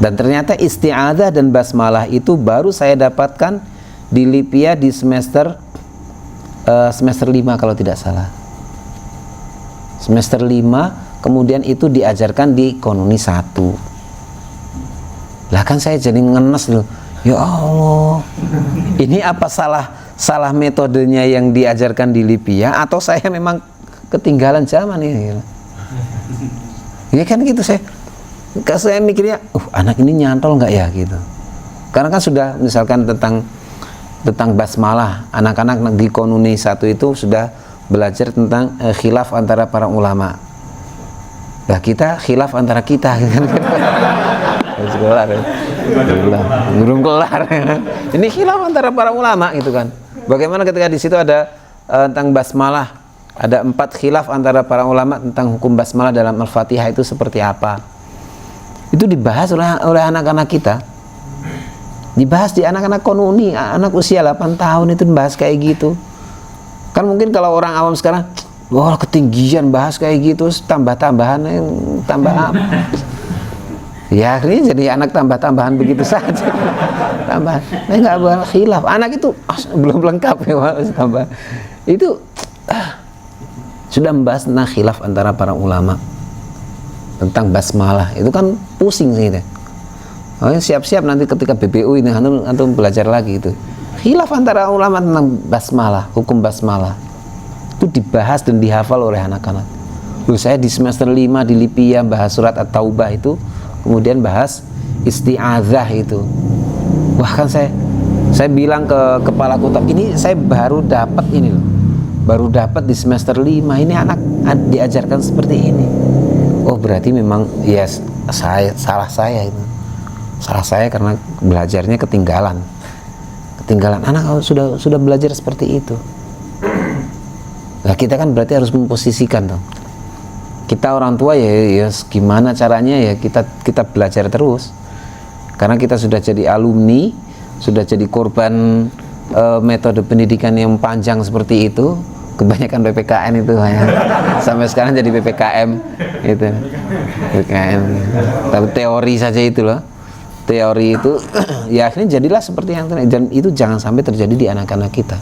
dan ternyata isti'adzah dan basmalah itu baru saya dapatkan di Lipia di semester 5 kalau tidak salah, semester 5. Kemudian itu diajarkan di Konuni 1. Lah kan saya jadi ngenes loh, ya Allah, ini apa salah metodenya yang diajarkan di Lipia, atau saya memang ketinggalan zaman ini? Ya kan gitu, saya mikirnya, anak ini nyantol nggak ya gitu. Karena kan sudah misalkan tentang basmalah, anak-anak di Konuni 1 itu sudah belajar tentang khilaf antara para ulama. Nah kita khilaf antara kita kan. Belum kelar. Ini khilaf antara para ulama gitu kan. Bagaimana ketika di situ ada tentang basmalah, ada 4 khilaf antara para ulama tentang hukum basmalah dalam Al-Fatihah itu seperti apa. Itu dibahas oleh anak-anak kita. Dibahas di anak-anak Konuni, anak usia 8 tahun itu dibahas kayak gitu. Kan mungkin kalau orang awam sekarang, wah ketinggian bahas kayak gitu, tambah-tambahan tambah apa. Ya akhirnya jadi anak tambah-tambahan begitu saja. Tambah, nggak boleh khilaf. Anak itu belum lengkap ya, tambah. Itu sudah membahas tentang khilaf antara para ulama tentang basmalah. Itu kan pusing sih deh. Oh, siap-siap nanti ketika BPU ini antum belajar lagi itu. Khilaf antara ulama tentang basmalah, hukum basmalah. Itu dibahas dan dihafal oleh anak-anak. Loh, saya di semester 5 di Lipia bahas surat At-Taubah itu, kemudian bahas isti'adzah itu. Wah kan saya bilang ke kepala Kutab, ini saya baru dapat ini loh. Baru dapat di semester 5, ini anak diajarkan seperti ini. Oh berarti memang ya salah saya itu. Salah saya karena belajarnya ketinggalan anak sudah belajar seperti itu. Nah kita kan berarti harus memposisikan dong. Kita orang tua ya gimana caranya ya kita belajar terus. Karena kita sudah jadi alumni, sudah jadi korban metode pendidikan yang panjang seperti itu. Kebanyakan PPKN itu hanya sampai sekarang jadi PPKM itu. PPKM. Tapi teori saja itu loh. Teori itu ya akhirnya jadilah seperti yang tadi, dan itu jangan sampai terjadi di anak-anak kita.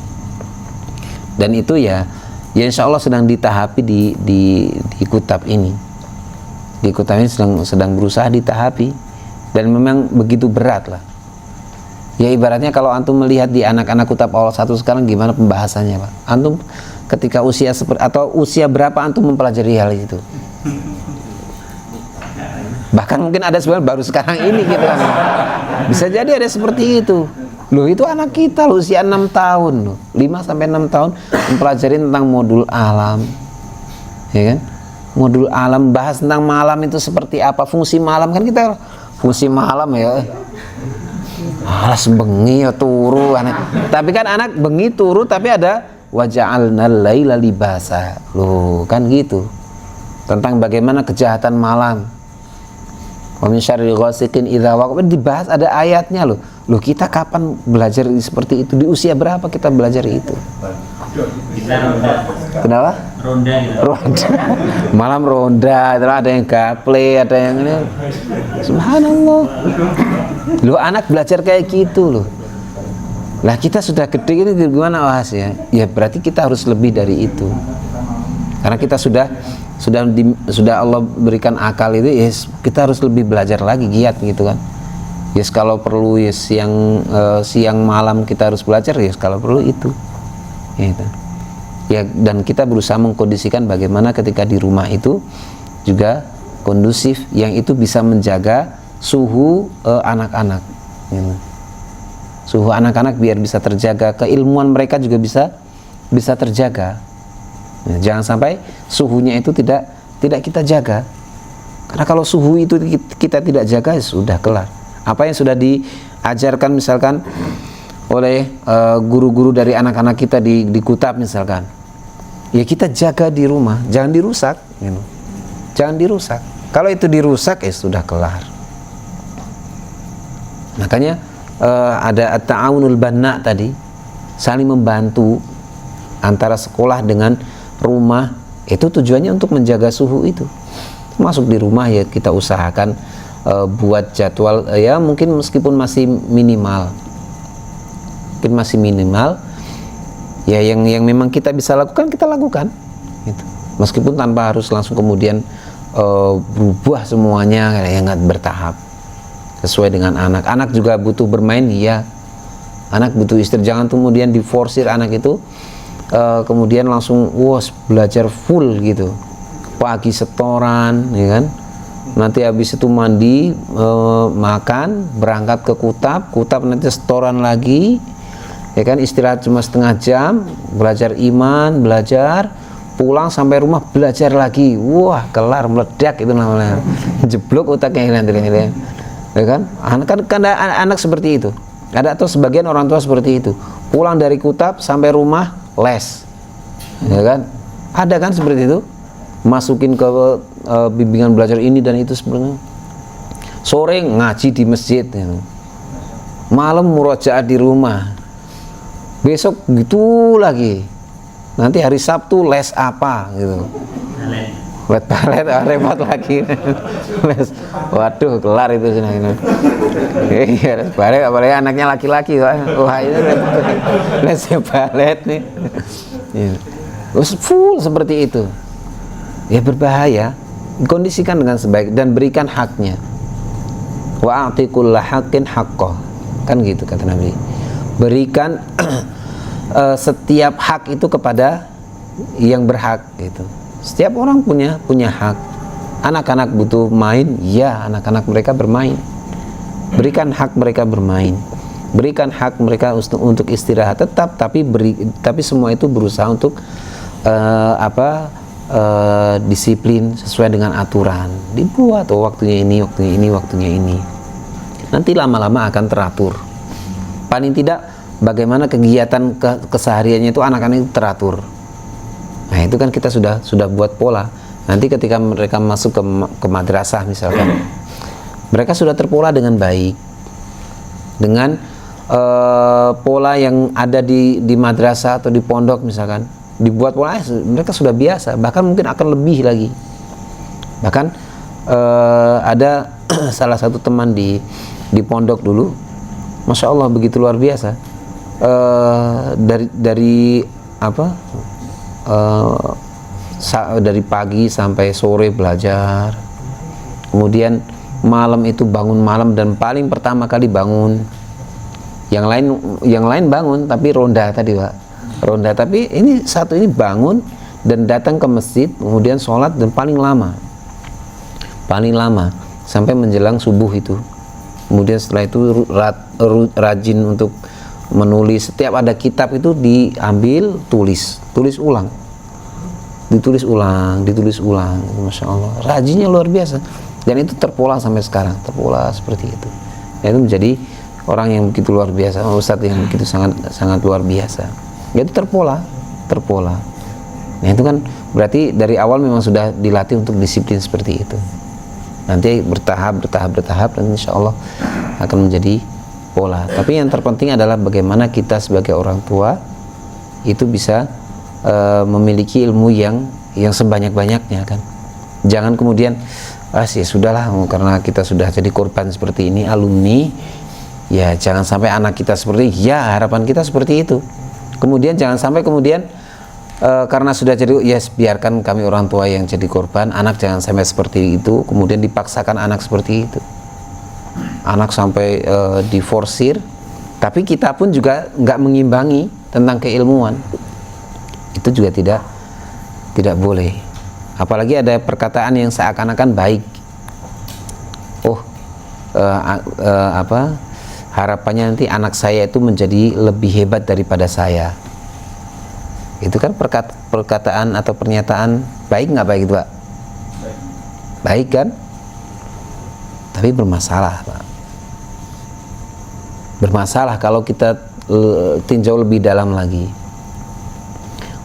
Dan itu ya insya Allah sedang ditahapi di Kutab ini. Di Kutab ini sedang berusaha ditahapi, dan memang begitu berat lah. Ya ibaratnya kalau antum melihat di anak-anak Kutab awal 1 sekarang gimana pembahasannya Pak? Antum ketika usia atau usia berapa antum mempelajari hal itu? Bahkan mungkin ada sebenarnya baru sekarang ini gitu kan. Bisa jadi ada seperti itu. Loh itu anak kita loh, usia 6 tahun loh. 5-6 tahun mempelajari tentang modul alam. Ya kan? Modul alam, bahas tentang malam itu seperti apa, fungsi malam kan kita fungsi malam ya. Alas bengi ya turu aneh. Tapi kan anak bengi turu tapi ada waja'alnal laila libasa. Loh kan gitu. Tentang bagaimana kejahatan malam. Wa min syarri ghasiqin idza waqab, dibahas ada ayatnya loh. Loh kita kapan belajar seperti itu? Di usia berapa kita belajar itu? Kita ronda. Kenapa? Ronda gitu. Ronda. Malam ronda, terus ada yang gaple, ada yang ini. Subhanallah. Loh anak belajar kayak gitu loh. Lah kita sudah gede ini gimana wahas ya? Ya berarti kita harus lebih dari itu. Karena kita sudah Allah berikan akal itu, ya kita harus lebih belajar lagi, giat gitu kan. Yes, kalau perlu yes siang malam kita harus belajar, yes kalau perlu itu. Gitu. Ya, dan kita berusaha mengkondisikan bagaimana ketika di rumah itu juga kondusif, yang itu bisa menjaga suhu anak-anak. Gitu. Suhu anak-anak biar bisa terjaga, keilmuan mereka juga bisa terjaga. Nah, jangan sampai suhunya itu tidak kita jaga. Karena kalau suhu itu kita tidak jaga, ya sudah kelar. Apa yang sudah diajarkan misalkan oleh guru-guru dari anak-anak kita di Kutab misalkan, ya kita jaga di rumah, jangan dirusak, gitu. Jangan dirusak. Kalau itu dirusak, ya sudah kelar. Makanya ada at-ta'awunul banna tadi, saling membantu antara sekolah dengan rumah, itu tujuannya untuk menjaga suhu itu. Masuk di rumah ya kita usahakan buat jadwal ya mungkin meskipun masih minimal, ya yang memang kita bisa lakukan kita lakukan, gitu. Meskipun tanpa harus langsung kemudian berubah semuanya, ya nggak, bertahap sesuai dengan anak. Anak juga butuh bermain, ya. Anak butuh istirahat, jangan kemudian diforsir anak itu kemudian langsung belajar full gitu. Pagi setoran, ya kan? Nanti habis itu mandi, makan, berangkat ke Kutab nanti setoran lagi, ya kan? Istirahat cuma setengah jam, belajar iman, pulang sampai rumah belajar lagi. Wah, kelar, meledak itu namanya. Jeblok otaknya nanti, ya kan? Anak seperti itu. Ada atau sebagian orang tua seperti itu. Pulang dari Kutab sampai rumah les, ya kan? Ada kan seperti itu? Masukin ke bimbingan belajar ini dan itu sebenarnya. Sore ngaji di masjid, ya. Malam murojaah di rumah. Besok gitu lagi. Nanti hari Sabtu les apa gitu. Les balet, repot lagi. Les, waduh, kelar itu sini. Iya, les balet, apalagi anaknya laki-laki. Wah, itu les balet nih. Full seperti itu. Ya berbahaya. Kondisikan dengan sebaik dan berikan haknya. Wa a'ti kulla haqqin haqqah. Kan gitu kata Nabi. Berikan setiap hak itu kepada yang berhak gitu. Setiap orang punya hak. Anak-anak butuh main, ya anak-anak mereka bermain. Berikan hak mereka bermain. Berikan hak mereka untuk istirahat tetap, tapi semua itu berusaha untuk disiplin sesuai dengan aturan. Dibuat waktunya ini. Nanti lama-lama akan teratur. Paling tidak bagaimana kegiatan kesehariannya itu anak-anak itu teratur. Nah, itu kan kita sudah buat pola. Nanti ketika mereka masuk ke madrasah misalkan, mereka sudah terpola dengan baik. Dengan pola yang ada di madrasah atau di pondok misalkan, dibuat pola, mereka sudah biasa, bahkan mungkin akan lebih lagi. Bahkan ada salah satu teman di pondok dulu, Masya Allah begitu luar biasa. Dari pagi sampai sore belajar, kemudian malam itu bangun malam, dan paling pertama kali bangun, yang lain bangun tapi ronda tadi Pak, ronda, tapi ini bangun dan datang ke masjid, kemudian sholat, dan paling lama sampai menjelang subuh itu. Kemudian setelah itu rajin untuk menulis. Setiap ada kitab itu diambil, tulis ulang, ditulis ulang. Masya Allah, rajinnya luar biasa, dan itu terpola sampai sekarang, terpola seperti itu. Dan itu menjadi orang yang begitu luar biasa, ustadz yang begitu sangat luar biasa. Itu terpola. Nah, itu kan berarti dari awal memang sudah dilatih untuk disiplin seperti itu. Nanti bertahap, dan insya Allah akan menjadi pola. Tapi yang terpenting adalah bagaimana kita sebagai orang tua itu bisa memiliki ilmu yang sebanyak-banyaknya kan. Jangan kemudian ya sudahlah, karena kita sudah jadi korban seperti ini, alumni, ya jangan sampai anak kita seperti, ya harapan kita seperti itu. Kemudian jangan sampai karena sudah jadi, ya biarkan kami orang tua yang jadi korban, anak jangan sampai seperti itu, kemudian dipaksakan anak seperti itu. anak sampai diforsir, tapi kita pun juga nggak mengimbangi tentang keilmuan, itu juga tidak boleh. Apalagi ada perkataan yang seakan-akan baik, harapannya nanti anak saya itu menjadi lebih hebat daripada saya. Itu kan perkataan atau pernyataan baik nggak baik itu, Pak? Baik kan? Tapi bermasalah, Pak. Bermasalah kalau kita tinjau lebih dalam lagi.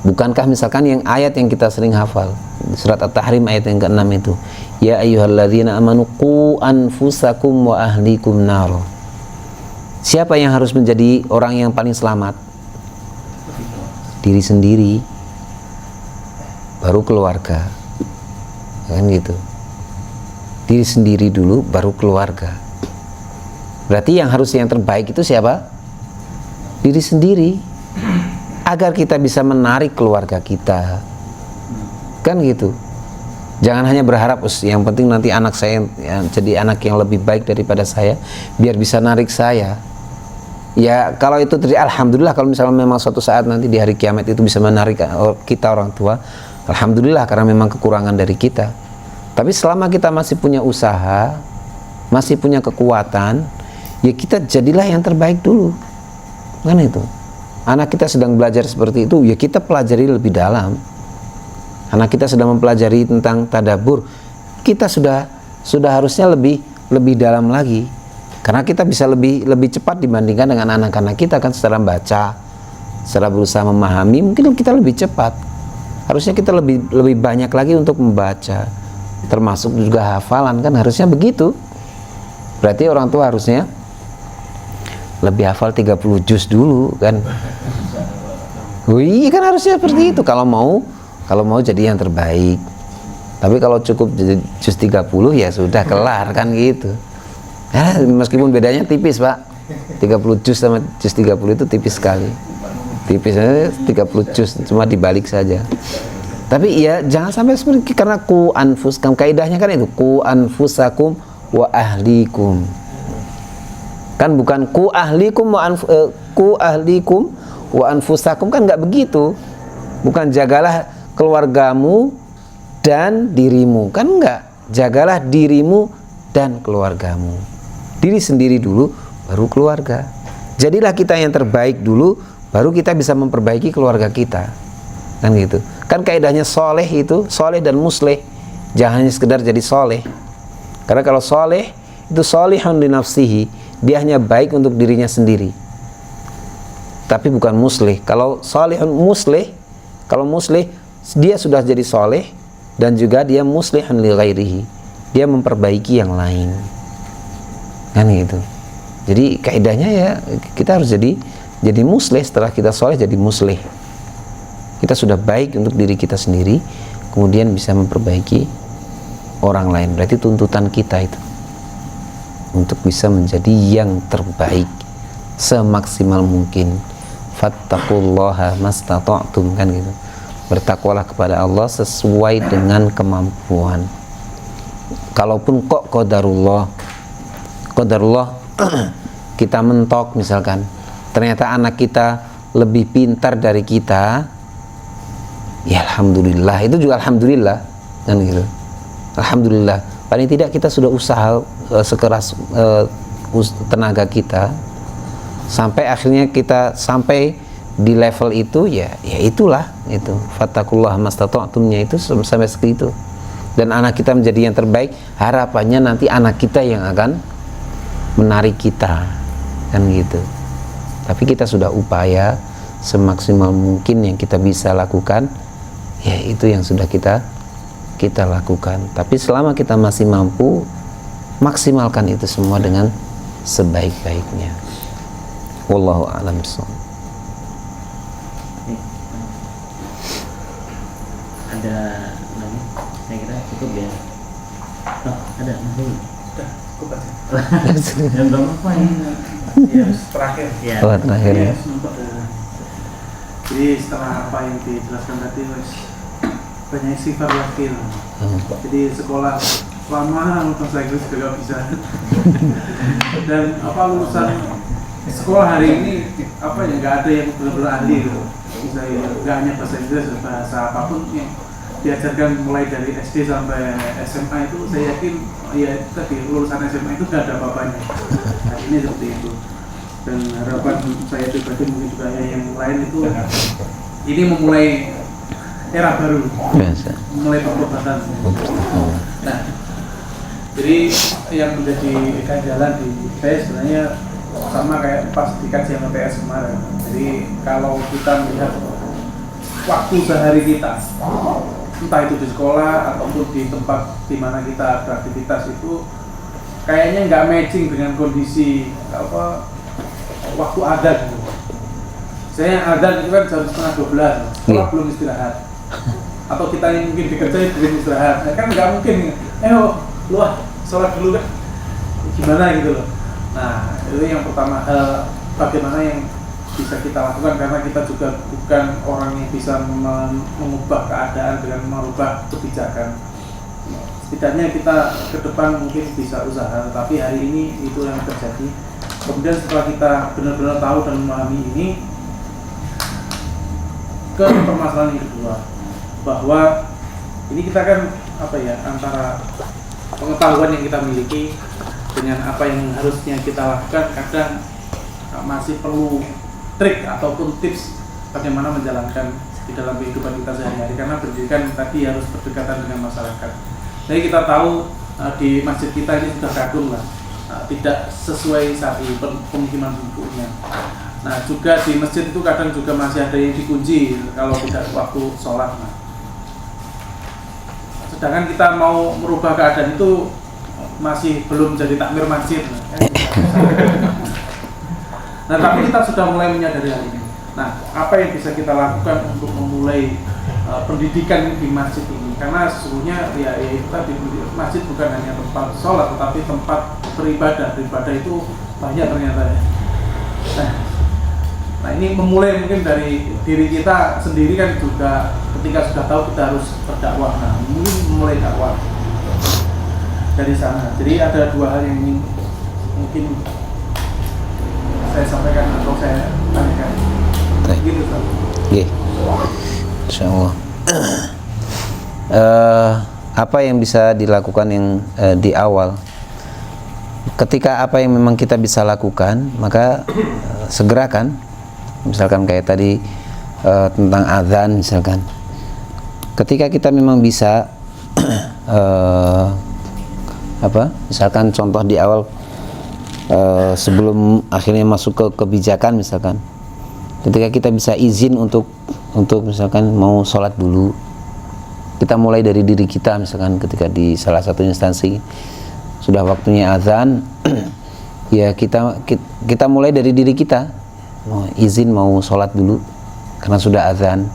Bukankah misalkan yang ayat yang kita sering hafal, surat At-Tahrim ayat yang ke-6 itu, ya ayyuhalladzina amanu qu anfusakum wa ahlikum nar. Siapa yang harus menjadi orang yang paling selamat? Diri sendiri, baru keluarga, kan gitu. Diri sendiri dulu, baru keluarga. Berarti yang terbaik itu siapa? Diri sendiri, agar kita bisa menarik keluarga kita, kan gitu. Jangan hanya berharap yang penting nanti anak saya jadi anak yang lebih baik daripada saya, biar bisa narik saya. Ya kalau itu terjadi, alhamdulillah. Kalau misalnya memang suatu saat nanti di hari kiamat itu bisa menarik kita orang tua, alhamdulillah, karena memang kekurangan dari kita. Tapi selama kita masih punya usaha, masih punya kekuatan, ya kita jadilah yang terbaik dulu, kan itu. Anak kita sedang belajar seperti itu, ya kita pelajari lebih dalam. Anak kita sedang mempelajari tentang tadabbur, kita sudah harusnya lebih dalam lagi. Karena kita bisa lebih cepat dibandingkan dengan anak-anak kita kan, secara baca, secara berusaha memahami, mungkin kita lebih cepat. Harusnya kita lebih banyak lagi untuk membaca, termasuk juga hafalan kan, harusnya begitu. Berarti orang tua harusnya lebih hafal 30 juz dulu kan. Wih, kan harusnya seperti itu kalau mau jadi yang terbaik. Tapi kalau cukup jadi juz 30 ya sudah kelar kan gitu. Ya, meskipun bedanya tipis, Pak. 30 juz sama juz 30 itu tipis sekali. Tipisnya 30 juz, cuma dibalik saja. Tapi ya jangan sampai seperti, karena ku anfusakum, kaidahnya kan itu ku anfusakum wa ahlikum. Kan bukan ku ahlikum wa anfusakum, kan nggak begitu. Bukan jagalah keluargamu dan dirimu, kan enggak. Jagalah dirimu dan keluargamu. Diri sendiri dulu, baru keluarga. Jadilah kita yang terbaik dulu, baru kita bisa memperbaiki keluarga kita, kan gitu. Kan kaidahnya soleh itu, soleh dan musleh. Jangan hanya sekedar jadi soleh. Karena kalau soleh itu solihun li nafsihi, dia hanya baik untuk dirinya sendiri, tapi bukan musleh. Kalau solihun musleh, kalau musleh dia sudah jadi soleh dan juga dia muslihun li ghairihi, dia memperbaiki yang lain, kan gitu. Jadi kaidahnya ya kita harus jadi musleh. Setelah kita soleh jadi musleh, kita sudah baik untuk diri kita sendiri, kemudian bisa memperbaiki orang lain. Berarti tuntutan kita itu untuk bisa menjadi yang terbaik semaksimal mungkin. Fattaqullaha mastata'tum, kan gitu. Bertakwalah kepada Allah sesuai dengan kemampuan. Kalaupun kok qadarullah kita mentok misalkan, ternyata anak kita lebih pintar dari kita, ya alhamdulillah, itu juga alhamdulillah, kan gitu. Alhamdulillah, paling tidak kita sudah usaha sekeras tenaga kita, sampai akhirnya kita sampai di level itu, ya itulah itu fattaqullaha mastata'tumnya itu sampai segitu. Dan anak kita menjadi yang terbaik, harapannya nanti anak kita yang akan menarik kita, kan gitu. Tapi kita sudah upaya semaksimal mungkin yang kita bisa lakukan, ya itu yang sudah kita lakukan. Tapi selama kita masih mampu, maksimalkan itu semua dengan sebaik-baiknya. Wallahu a'lam bishawab. Ada lagi? Saya kira cukup ya. Oh, ada masih. Cukup aja. Yang belum apa ya? Ya, terakhir. Ya. Oh, terakhir ya. Jadi setelah apa yang dijelaskan tadi, banyak sifat wakil. Jadi sekolah lama bahasa Inggris juga nggak bisa. Dan lulusan sekolah hari ini nggak ada yang benar-benar ahli gitu. Bisa ya, nggak hanya bahasa Inggris, bahasa apapun yang diajarkan mulai dari SD sampai SMA itu saya yakin ya tadi lulusan SMA itu nggak ada apa-apanya. Nah, ini seperti itu. Dan harapan saya pribadi mungkin juga yang lain itu ini memulai era baru, mulai pengobatan. Nah, jadi yang menjadi ganjalan di saya sebenarnya sama kayak pas di kajian OTS kemarin. Jadi kalau kita melihat waktu sehari kita, entah itu di sekolah ataupun di tempat di mana kita beraktivitas itu kayaknya nggak matching dengan kondisi waktu adzan. Saya adzan itu kan jam 11:30, sekolah belum istirahat. Atau kita yang mungkin dikerjain belum istirahat, kan nggak mungkin. Lu sholat dulu kan? Gimana gitu loh. Nah, itu yang pertama, bagaimana yang bisa kita lakukan, karena kita juga bukan orang yang bisa mengubah keadaan dengan merubah kebijakan. Setidaknya kita ke depan mungkin bisa usaha, tapi hari ini itu yang terjadi. Kemudian setelah kita benar-benar tahu dan memahami ini, ke permasalahan yang kedua, bahwa ini kita kan antara pengetahuan yang kita miliki dengan apa yang harusnya kita lakukan, kadang masih perlu trik ataupun tips bagaimana menjalankan di dalam kehidupan kita sehari-hari, karena pendidikan tadi harus berdekatan dengan masyarakat. Jadi kita tahu di masjid kita ini sudah kadung lah, tidak sesuai syar'i pemukiman penduduknya. Nah, juga di masjid itu kadang juga masih ada yang dikunci kalau tidak waktu sholat. Sedangkan kita mau merubah keadaan itu masih belum jadi takmir masjid. Nah, tapi kita sudah mulai menyadari hal ini. Nah, apa yang bisa kita lakukan untuk memulai pendidikan di masjid ini? Karena sesungguhnya ya itu tadi, masjid bukan hanya tempat sholat, tetapi tempat beribadah. Beribadah itu banyak ternyata ya. Nah, ini memulai mungkin dari diri kita sendiri kan juga, ketika sudah tahu kita harus berdakwah. Nah, mungkin memulai dakwah dari sana. Jadi ada dua hal yang ingin mungkin saya sampaikan atau saya tanyakan. Gitu, Ustaz. Iya. Insyaallah. Apa yang bisa dilakukan yang di awal? Ketika apa yang memang kita bisa lakukan, maka segerakan. Misalkan kayak tadi tentang azan misalkan. Ketika kita memang bisa misalkan contoh di awal sebelum akhirnya masuk ke kebijakan misalkan, ketika kita bisa izin untuk misalkan mau sholat dulu, kita mulai dari diri kita misalkan ketika di salah satu instansi sudah waktunya azan ya kita mulai dari diri kita, mau izin mau sholat dulu karena sudah azan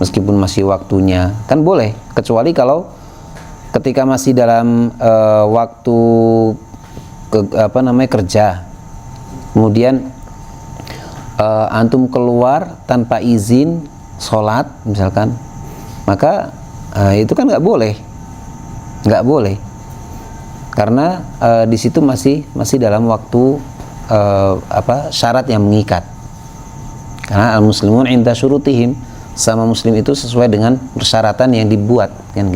meskipun masih waktunya, kan boleh, kecuali kalau ketika masih dalam waktu kerja, kemudian antum keluar tanpa izin sholat misalkan, maka itu kan nggak boleh karena di situ masih dalam waktu syarat yang mengikat, karena al-muslimun inda syurutihim, sama muslim itu sesuai dengan persyaratan yang dibuat, kan,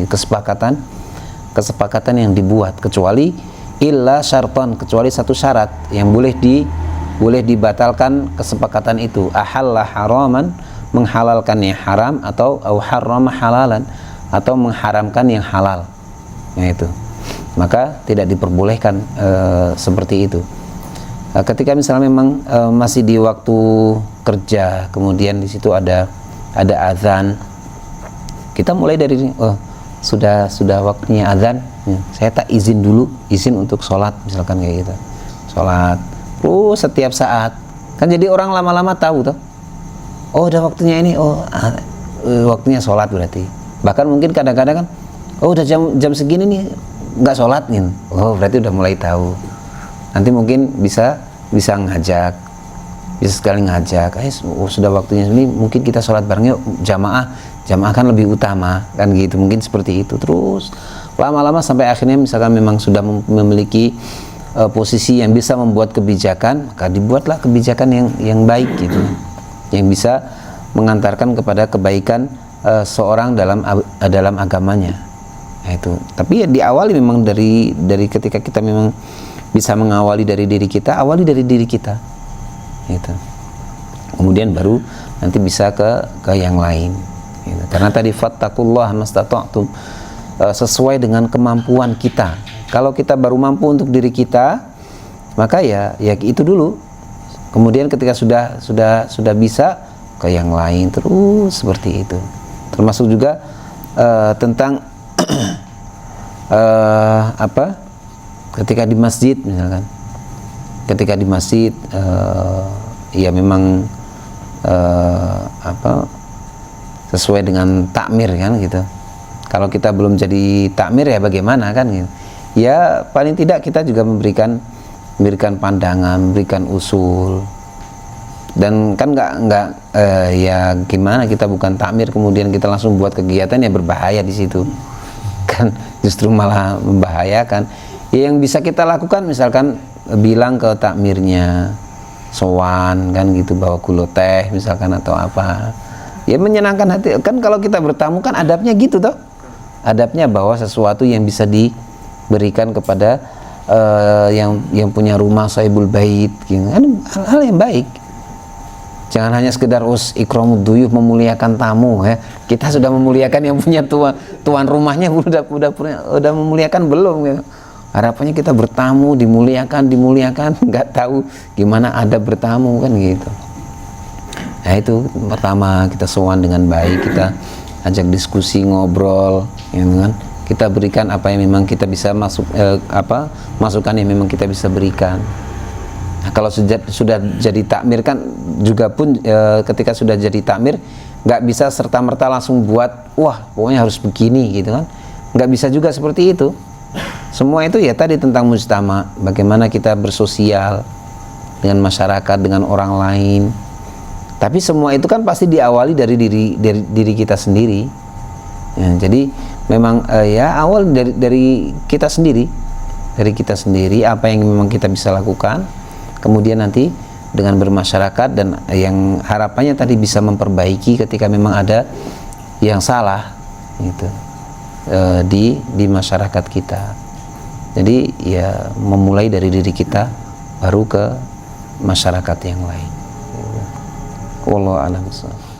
kesepakatan yang dibuat, kecuali illa syartan, kecuali satu syarat yang boleh dibatalkan kesepakatan itu, ahalla haraman, menghalalkan yang haram, atau au harrama halalan, atau mengharamkan yang halal. Nah itu, maka tidak diperbolehkan seperti itu. Ketika misalnya memang masih di waktu kerja, kemudian di situ ada azan, kita mulai dari sudah waktunya azan, saya tak izin dulu, izin untuk sholat misalkan kayak gitu, sholat setiap saat, kan jadi orang lama-lama tahu tuh, udah waktunya ini, waktunya sholat berarti. Bahkan mungkin kadang-kadang kan, udah jam segini nih nggak sholat nih, berarti udah mulai tahu. Nanti mungkin bisa ngajak, bisa sekali ngajak, sudah waktunya ini mungkin kita sholat bareng yuk, jamaah kan lebih utama, kan gitu, mungkin seperti itu. Terus lama-lama sampai akhirnya misalkan memang sudah memiliki posisi yang bisa membuat kebijakan, maka dibuatlah kebijakan yang baik gitu, yang bisa mengantarkan kepada kebaikan seorang dalam agamanya. Nah, itu. Tapi ya diawali memang dari ketika kita memang bisa mengawali dari diri kita, awali dari diri kita. Gitu. Kemudian baru nanti bisa ke yang lain. Gitu. Karena tadi fattaqullaha mastata'tum, sesuai dengan kemampuan kita. Kalau kita baru mampu untuk diri kita, maka ya itu dulu. Kemudian ketika sudah bisa, ke yang lain terus seperti itu. Termasuk juga tentang ketika di masjid misalkan, ketika di masjid ya memang sesuai dengan takmir kan gitu. Kalau kita belum jadi takmir ya bagaimana kan gitu. Ya paling tidak kita juga memberikan pandangan, memberikan usul. Dan kan nggak ya gimana, kita bukan takmir kemudian kita langsung buat kegiatan, ya berbahaya di situ. Kan justru malah membahayakan. Ya yang bisa kita lakukan misalkan bilang ke takmirnya, sowan kan gitu, bawa gula teh misalkan atau apa. Ya menyenangkan hati. Kan kalau kita bertamu kan adabnya gitu toh. Adabnya bahwa sesuatu yang bisa diberikan kepada yang punya rumah, sahibul bait gitu. Kan hal yang baik. Jangan hanya sekedar ikramud duyuf, memuliakan tamu ya. Kita sudah memuliakan yang punya tuan rumahnya, udah memuliakan belum ya. Harapannya kita bertamu dimuliakan, nggak tahu gimana ada bertamu kan gitu. Nah itu pertama, kita sowan dengan baik, kita ajak diskusi, ngobrol, ya kan. Kita berikan apa yang memang kita bisa masukan yang memang kita bisa berikan. Nah, kalau sudah jadi takmir kan juga pun ketika sudah jadi takmir nggak bisa serta-merta langsung buat wah pokoknya harus begini gitu kan, nggak bisa juga seperti itu. Semua itu ya tadi tentang mujtama, bagaimana kita bersosial dengan masyarakat, dengan orang lain. Tapi semua itu kan pasti diawali dari diri kita sendiri. Ya, jadi memang ya awal dari kita sendiri, apa yang memang kita bisa lakukan. Kemudian nanti dengan bermasyarakat, dan yang harapannya tadi bisa memperbaiki ketika memang ada yang salah gitu di masyarakat kita. Jadi ya memulai dari diri kita baru ke masyarakat yang lain. Wallahu a'lam bishawab.